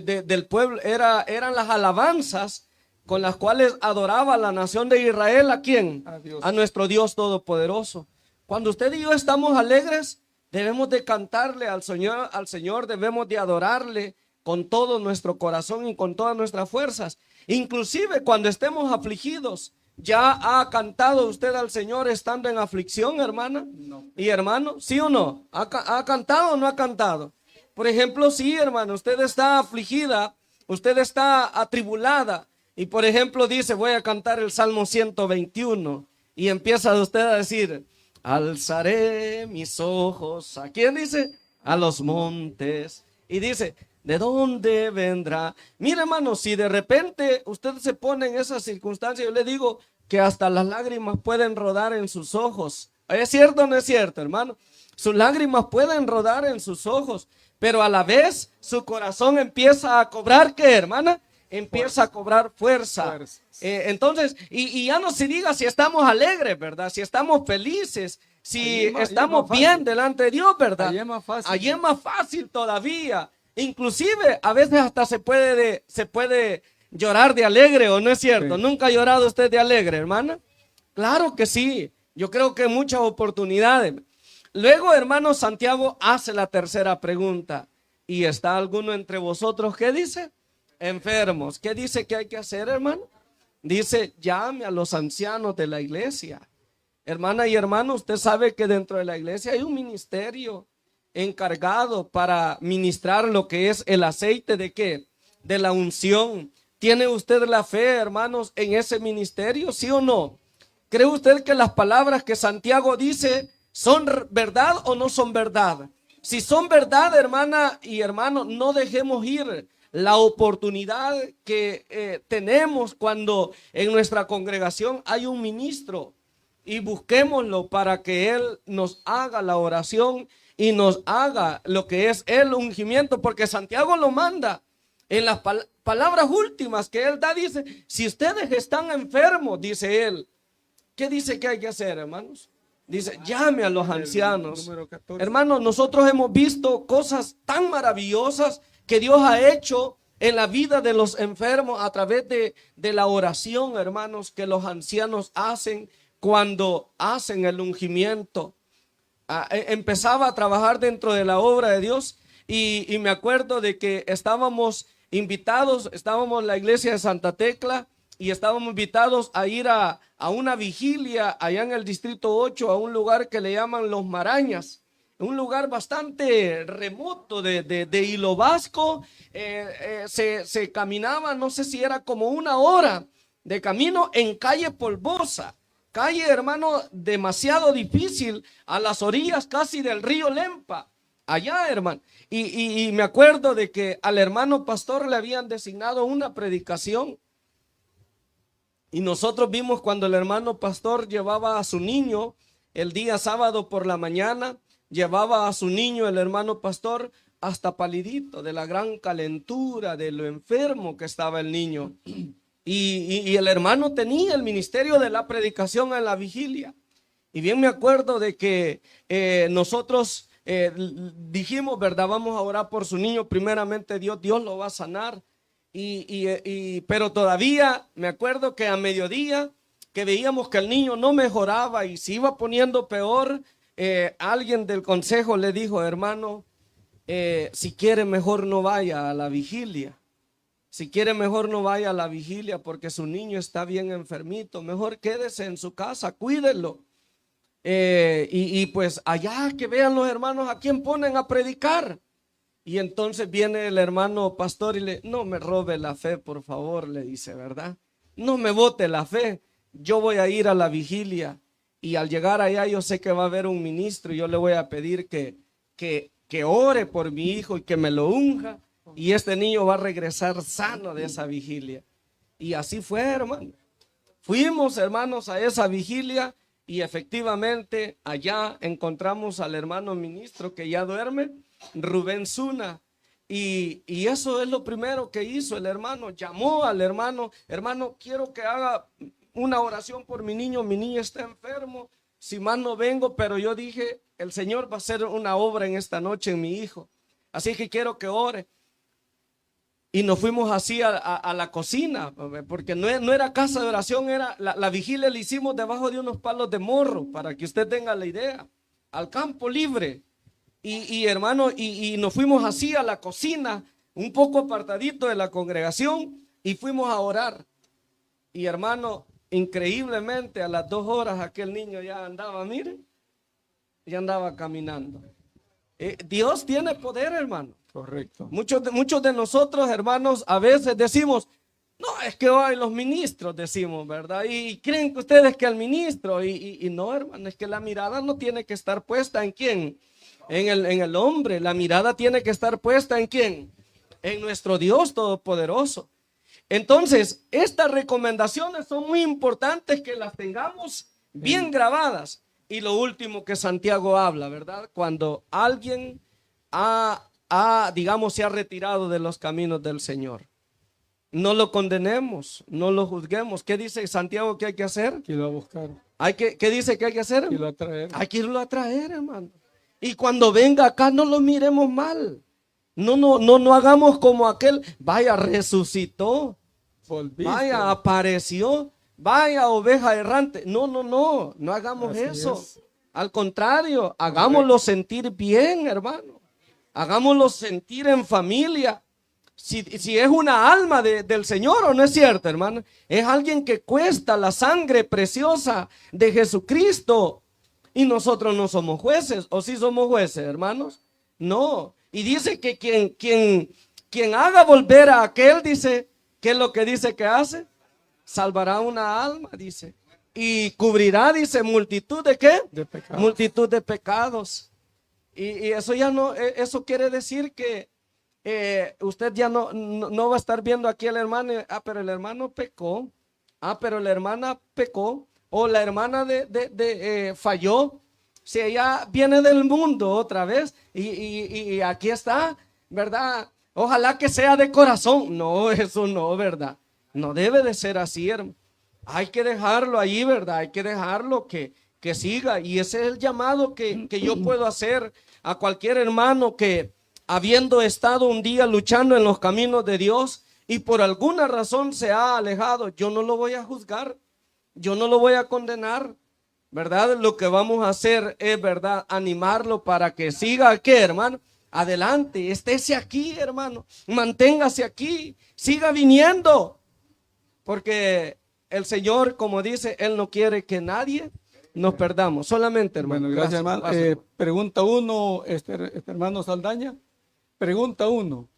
del pueblo, eran las alabanzas con las cuales adoraba la nación de Israel. ¿A quién? A nuestro Dios Todopoderoso. Cuando usted y yo estamos alegres, debemos de cantarle al Señor, debemos de adorarle con todo nuestro corazón y con todas nuestras fuerzas. Inclusive cuando estemos afligidos, ¿ya ha cantado usted al Señor estando en aflicción, hermana? No. ¿Y hermano? ¿Sí o no? ¿Ha cantado o no ha cantado? Por ejemplo, sí, hermano, usted está afligida, usted está atribulada y por ejemplo dice, voy a cantar el Salmo 121 y empieza usted a decir, alzaré mis ojos, ¿a quién dice? A los montes. Y dice, ¿de dónde vendrá? Mire, hermano, si de repente usted se pone en esa circunstancia, yo le digo que hasta las lágrimas pueden rodar en sus ojos. ¿Es cierto o no es cierto, hermano? Sus lágrimas pueden rodar en sus ojos, pero a la vez su corazón empieza a cobrar, ¿qué, hermana? Empieza a cobrar fuerza. Entonces, y ya no se diga si estamos alegres, ¿verdad? Si estamos felices, si estamos bien delante de Dios, ¿verdad? Allí es más fácil todavía. Inclusive, a veces hasta se puede llorar de alegre, ¿o no es cierto? Sí. ¿Nunca ha llorado usted de alegre, hermana? Claro que sí. Yo creo que muchas oportunidades. Luego, hermano, Santiago hace la tercera pregunta. ¿Y está alguno entre vosotros, qué dice? Enfermos. ¿Qué dice que hay que hacer, hermano? Dice, llame a los ancianos de la iglesia. Hermana y hermano, usted sabe que dentro de la iglesia hay un ministerio encargado para ministrar lo que es el aceite de ¿qué? De la unción. ¿Tiene usted la fe, hermanos, en ese ministerio? ¿Sí o no? ¿Cree usted que las palabras que Santiago dice son verdad o no son verdad? Si son verdad, hermana y hermano, no dejemos ir la oportunidad que tenemos cuando en nuestra congregación hay un ministro, y busquémoslo para que él nos haga la oración y nos haga lo que es el ungimiento, porque Santiago lo manda. En las palabras últimas que él da, dice, si ustedes están enfermos, dice él, ¿qué dice que hay que hacer, hermanos? Dice, llame a los ancianos. Hermanos, nosotros hemos visto cosas tan maravillosas que Dios ha hecho en la vida de los enfermos a través de la oración, hermanos, que los ancianos hacen cuando hacen el ungimiento. Empezaba a trabajar dentro de la obra de Dios y me acuerdo de que estábamos invitados, estábamos en la iglesia de Santa Tecla y estábamos invitados a ir a una vigilia allá en el distrito 8, a un lugar que le llaman Los Marañas, un lugar bastante remoto de Hilo Vasco. Se caminaba, no sé si era como 1 hora de camino en calle polvosa. Calle, hermano, demasiado difícil, a las orillas casi del río Lempa, allá, hermano. Y me acuerdo de que al hermano pastor le habían designado una predicación. Y nosotros vimos cuando el hermano pastor llevaba a su niño el día sábado por la mañana, llevaba a su niño el hermano pastor hasta Palidito, de la gran calentura, de lo enfermo que estaba el niño. Y el hermano tenía el ministerio de la predicación en la vigilia. Y bien me acuerdo de que nosotros dijimos, ¿verdad? Vamos a orar por su niño. Primeramente Dios lo va a sanar. Pero todavía me acuerdo que a mediodía que veíamos que el niño no mejoraba y se iba poniendo peor, alguien del consejo le dijo, hermano, si quiere mejor no vaya a la vigilia. Si quiere mejor no vaya a la vigilia porque su niño está bien enfermito. Mejor quédese en su casa, cuídelo. Pues allá que vean los hermanos a quién ponen a predicar. Y entonces viene el hermano pastor y no me robe la fe, por favor, le dice, ¿verdad? No me bote la fe. Yo voy a ir a la vigilia y al llegar allá yo sé que va a haber un ministro y yo le voy a pedir que ore por mi hijo y que me lo unja. Y este niño va a regresar sano de esa vigilia. Y así fue, hermano. Fuimos, hermanos, a esa vigilia y efectivamente allá encontramos al hermano ministro que ya duerme, Rubén Zuna. Y eso es lo primero que hizo el hermano. Llamó al hermano, hermano, quiero que haga una oración por mi niño está enfermo. Si más no vengo, pero yo dije, el Señor va a hacer una obra en esta noche en mi hijo. Así que quiero que ore. Y nos fuimos así a la cocina, porque no era casa de oración, era la vigilia la hicimos debajo de unos palos de morro, para que usted tenga la idea, al campo libre. Y hermano, y nos fuimos así a la cocina, un poco apartadito de la congregación, y fuimos a orar. Y hermano, increíblemente a las 2 horas aquel niño ya andaba, miren, ya andaba caminando. Dios tiene poder, hermano. Correcto. Muchos de nosotros, hermanos, a veces decimos, no, es que hoy los ministros decimos, ¿verdad? Y creen que ustedes que el ministro, y no, hermano, es que la mirada no tiene que estar puesta en quién, en el hombre. La mirada tiene que estar puesta en quién, en nuestro Dios Todopoderoso. Entonces, estas recomendaciones son muy importantes que las tengamos bien grabadas. Y lo último que Santiago habla, ¿verdad? Cuando alguien digamos, se ha retirado de los caminos del Señor. No lo condenemos, no lo juzguemos. ¿Qué dice Santiago que hay que hacer? Que lo va a buscar. ¿Qué dice que hay que hacer? Que lo atraer. Hay que irlo a traer, hermano. Y cuando venga acá no lo miremos mal. No hagamos como aquel, vaya, resucitó. Volviste. Vaya, apareció. Vaya, oveja errante. No hagamos Así eso. es. Al contrario, hagámoslo sentir bien, hermano. Hagámoslo sentir en familia. si es una alma del Señor o no es cierto, hermano. Es alguien que cuesta la sangre preciosa de Jesucristo. Y nosotros no somos jueces, ¿o sí somos jueces, hermanos? No. Y dice que quien haga volver a aquel, dice, ¿qué es lo que dice que hace? Salvará una alma, dice. Y cubrirá, dice, multitud de ¿qué? De pecados. Multitud de pecados. Y eso ya no, eso quiere decir que usted ya no va a estar viendo aquí al hermano, pero el hermano pecó, pero la hermana pecó, o la hermana falló. Si ella viene del mundo otra vez y aquí está, ¿verdad? Ojalá que sea de corazón. No, eso no, ¿verdad? No debe de ser así, hermano. Hay que dejarlo ahí, ¿verdad? Hay que dejarlo que siga. Y ese es el llamado que yo puedo hacer a cualquier hermano que, habiendo estado un día luchando en los caminos de Dios y por alguna razón se ha alejado, yo no lo voy a juzgar, yo no lo voy a condenar, ¿verdad? Lo que vamos a hacer es, ¿verdad?, animarlo para que siga, ¿qué, hermano? Adelante, estése aquí, hermano, manténgase aquí, siga viniendo, porque el Señor, como dice, Él no quiere que nadie nos perdamos, solamente, hermano. Bueno, gracias, hermano. Pregunta 1, este hermano Saldaña. Pregunta 1.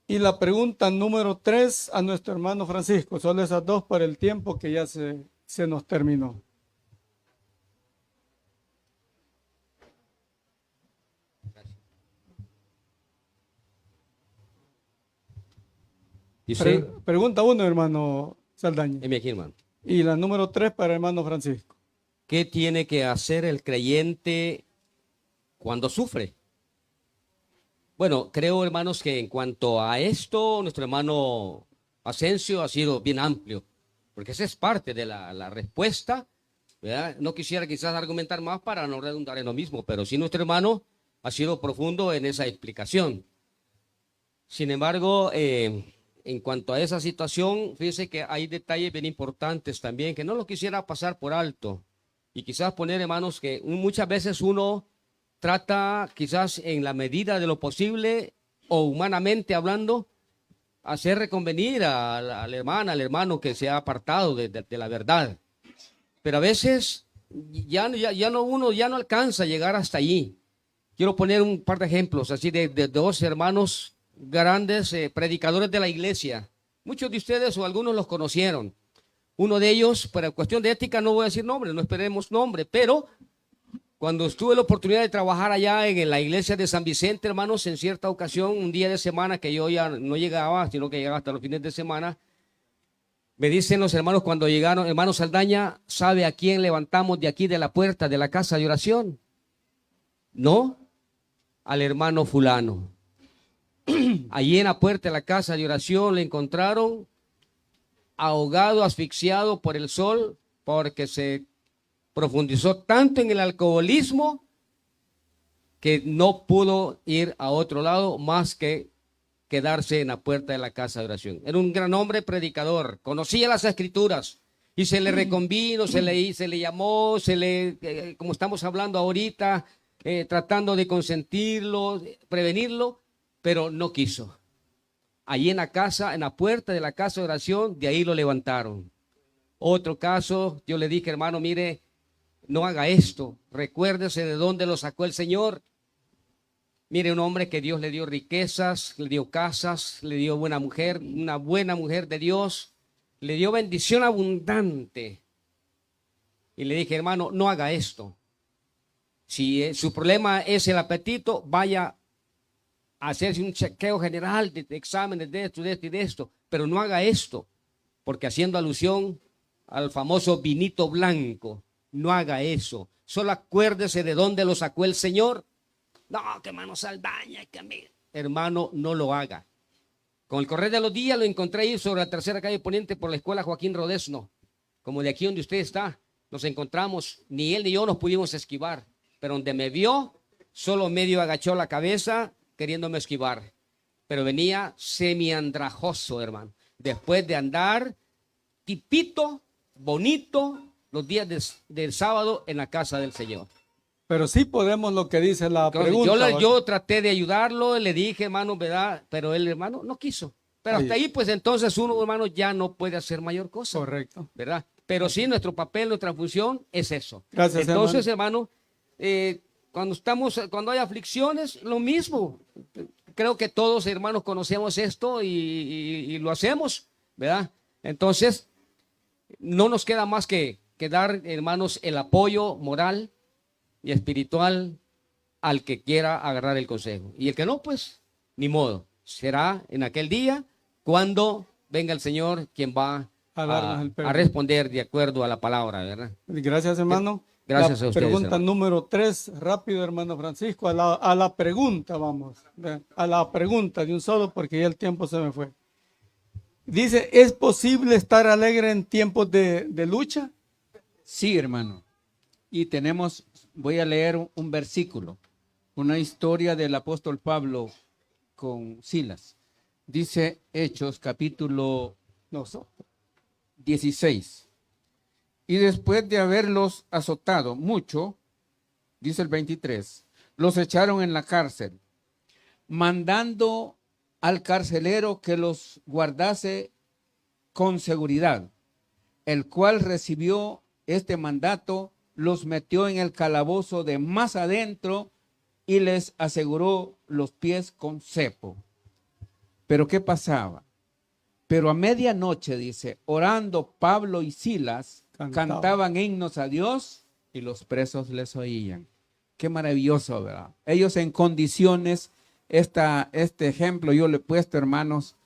Y la pregunta número 3 a nuestro hermano Francisco. Solo esas dos por el tiempo que ya se nos terminó. Pregunta 1, hermano Saldaña. Aquí, hermano. Y la número 3 para el hermano Francisco. ¿Qué tiene que hacer el creyente cuando sufre? Bueno, creo, hermanos, que en cuanto a esto, nuestro hermano Asensio ha sido bien amplio, porque esa es parte de la respuesta, ¿verdad? No quisiera quizás argumentar más para no redundar en lo mismo, pero sí nuestro hermano ha sido profundo en esa explicación. Sin embargo, en cuanto a esa situación, fíjese que hay detalles bien importantes también que no lo quisiera pasar por alto. Y quizás poner, hermanos, que muchas veces uno trata, quizás en la medida de lo posible o humanamente hablando, hacer reconvenir a la hermana, al hermano que se ha apartado de la verdad. Pero a veces uno ya no alcanza a llegar hasta allí. Quiero poner un par de ejemplos así de dos hermanos grandes predicadores de la iglesia. Muchos de ustedes o algunos los conocieron. Uno de ellos, por cuestión de ética, no voy a decir nombre, no esperemos nombre, pero cuando tuve la oportunidad de trabajar allá en la iglesia de San Vicente, hermanos, en cierta ocasión, un día de semana que yo ya no llegaba, sino que llegaba hasta los fines de semana, me dicen los hermanos cuando llegaron, hermano Saldaña, ¿sabe a quién levantamos de aquí de la puerta de la casa de oración? No, al hermano fulano. Allí en la puerta de la casa de oración le encontraron ahogado, asfixiado por el sol, porque se profundizó tanto en el alcoholismo que no pudo ir a otro lado más que quedarse en la puerta de la casa de oración. Era un gran hombre predicador, conocía las escrituras y se le reconvino, se le llamó, como estamos hablando ahorita, tratando de consentirlo, prevenirlo, pero no quiso. Allí en la casa, en la puerta de la casa de oración, de ahí lo levantaron. Otro caso, yo le dije, hermano, mire, no haga esto, recuérdese de dónde lo sacó el Señor. Mire, un hombre que Dios le dio riquezas, le dio casas, le dio buena mujer, una buena mujer de Dios, le dio bendición abundante. Y le dije, hermano, no haga esto. Si su problema es el apetito, vaya a hacerse un chequeo general de exámenes de esto y de esto, pero no haga esto, porque haciendo alusión al famoso vinito blanco, no haga eso. Solo acuérdese de dónde lo sacó el Señor. No, que hermano Saldaña, que a mí. Hermano, no lo haga. Con el correr de los días lo encontré ahí sobre la tercera calle Poniente por la escuela Joaquín Rodesno. Como de aquí donde usted está, nos encontramos, ni él ni yo nos pudimos esquivar. Pero donde me vio, solo medio agachó la cabeza queriéndome esquivar. Pero venía semiandrajoso, hermano. Después de andar tipito, bonito, los días del sábado en la casa del Señor. Pero sí podemos lo que dice la Entonces, pregunta. yo traté de ayudarlo, le dije, hermano, ¿verdad? Pero el hermano no quiso. Pero hasta ahí, pues entonces uno, hermano, ya no puede hacer mayor cosa. Correcto. ¿Verdad? Pero sí, nuestro papel, nuestra función es eso. Gracias, entonces, hermano, cuando hay aflicciones, lo mismo. Creo que todos, hermanos, conocemos esto y lo hacemos, ¿verdad? Entonces, no nos queda más que dar, hermanos, el apoyo moral y espiritual al que quiera agarrar el consejo. Y el que no, pues, ni modo. Será en aquel día cuando venga el Señor quien va a responder de acuerdo a la palabra, ¿verdad? Gracias, hermano. Gracias a ustedes, Pregunta hermano. número 3, rápido, hermano Francisco, a la pregunta, vamos. A la pregunta de un solo, porque ya el tiempo se me fue. Dice, ¿es posible estar alegre en tiempos de lucha? Sí, hermano. Y voy a leer un versículo, una historia del apóstol Pablo con Silas. Dice Hechos capítulo 16. Y después de haberlos azotado mucho, dice el 23, los echaron en la cárcel, mandando al carcelero que los guardase con seguridad, el cual recibió este mandato, los metió en el calabozo de más adentro y les aseguró los pies con cepo. Pero ¿qué pasaba? Pero a medianoche, dice, orando Pablo y Silas, cantaban himnos a Dios y los presos les oían. Qué maravilloso, ¿verdad? Ellos en condiciones, este ejemplo yo le he puesto, hermanos,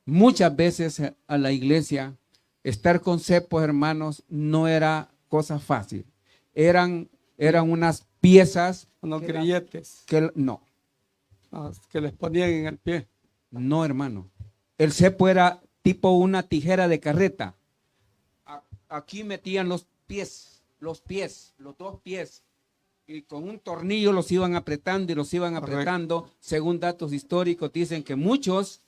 muchas veces a la iglesia, estar con cepos, hermanos, no era cosa fácil. Eran unas piezas. No, grilletes. No. Que les ponían en el pie. No, hermano. El cepo era tipo una tijera de carreta. Aquí metían los dos pies, y con un tornillo los iban apretando y los iban apretando. Correcto. Según datos históricos dicen que muchos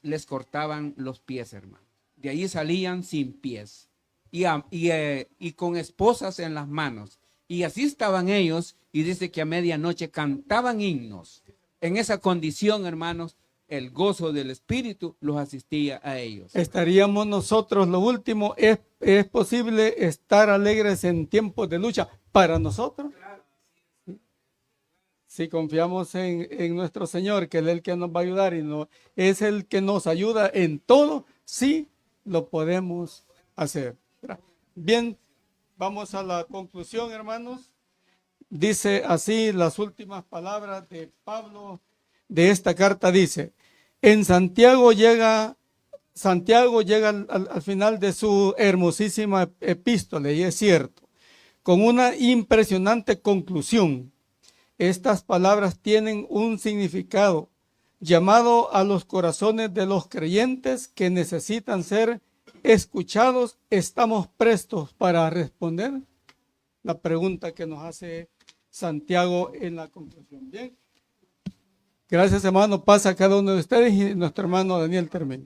les cortaban los pies, hermano. De ahí salían sin pies y con esposas en las manos. Y así estaban ellos, y dice que a medianoche cantaban himnos. En esa condición, hermanos, el gozo del Espíritu los asistía a ellos. Estaríamos nosotros, lo último, ¿es posible estar alegres en tiempos de lucha para nosotros? Si confiamos en nuestro Señor, que Él es el que nos va a ayudar y no es el que nos ayuda en todo, sí lo podemos hacer. Bien, vamos a la conclusión, hermanos. Dice así las últimas palabras de Pablo de esta carta, dice, Santiago llega al final de su hermosísima epístola, y es cierto, con una impresionante conclusión. Estas palabras tienen un significado, llamado a los corazones de los creyentes que necesitan ser escuchados. ¿Estamos prestos para responder la pregunta que nos hace Santiago en la conclusión? Bien. Gracias, hermano. Pasa a cada uno de ustedes y nuestro hermano Daniel termina.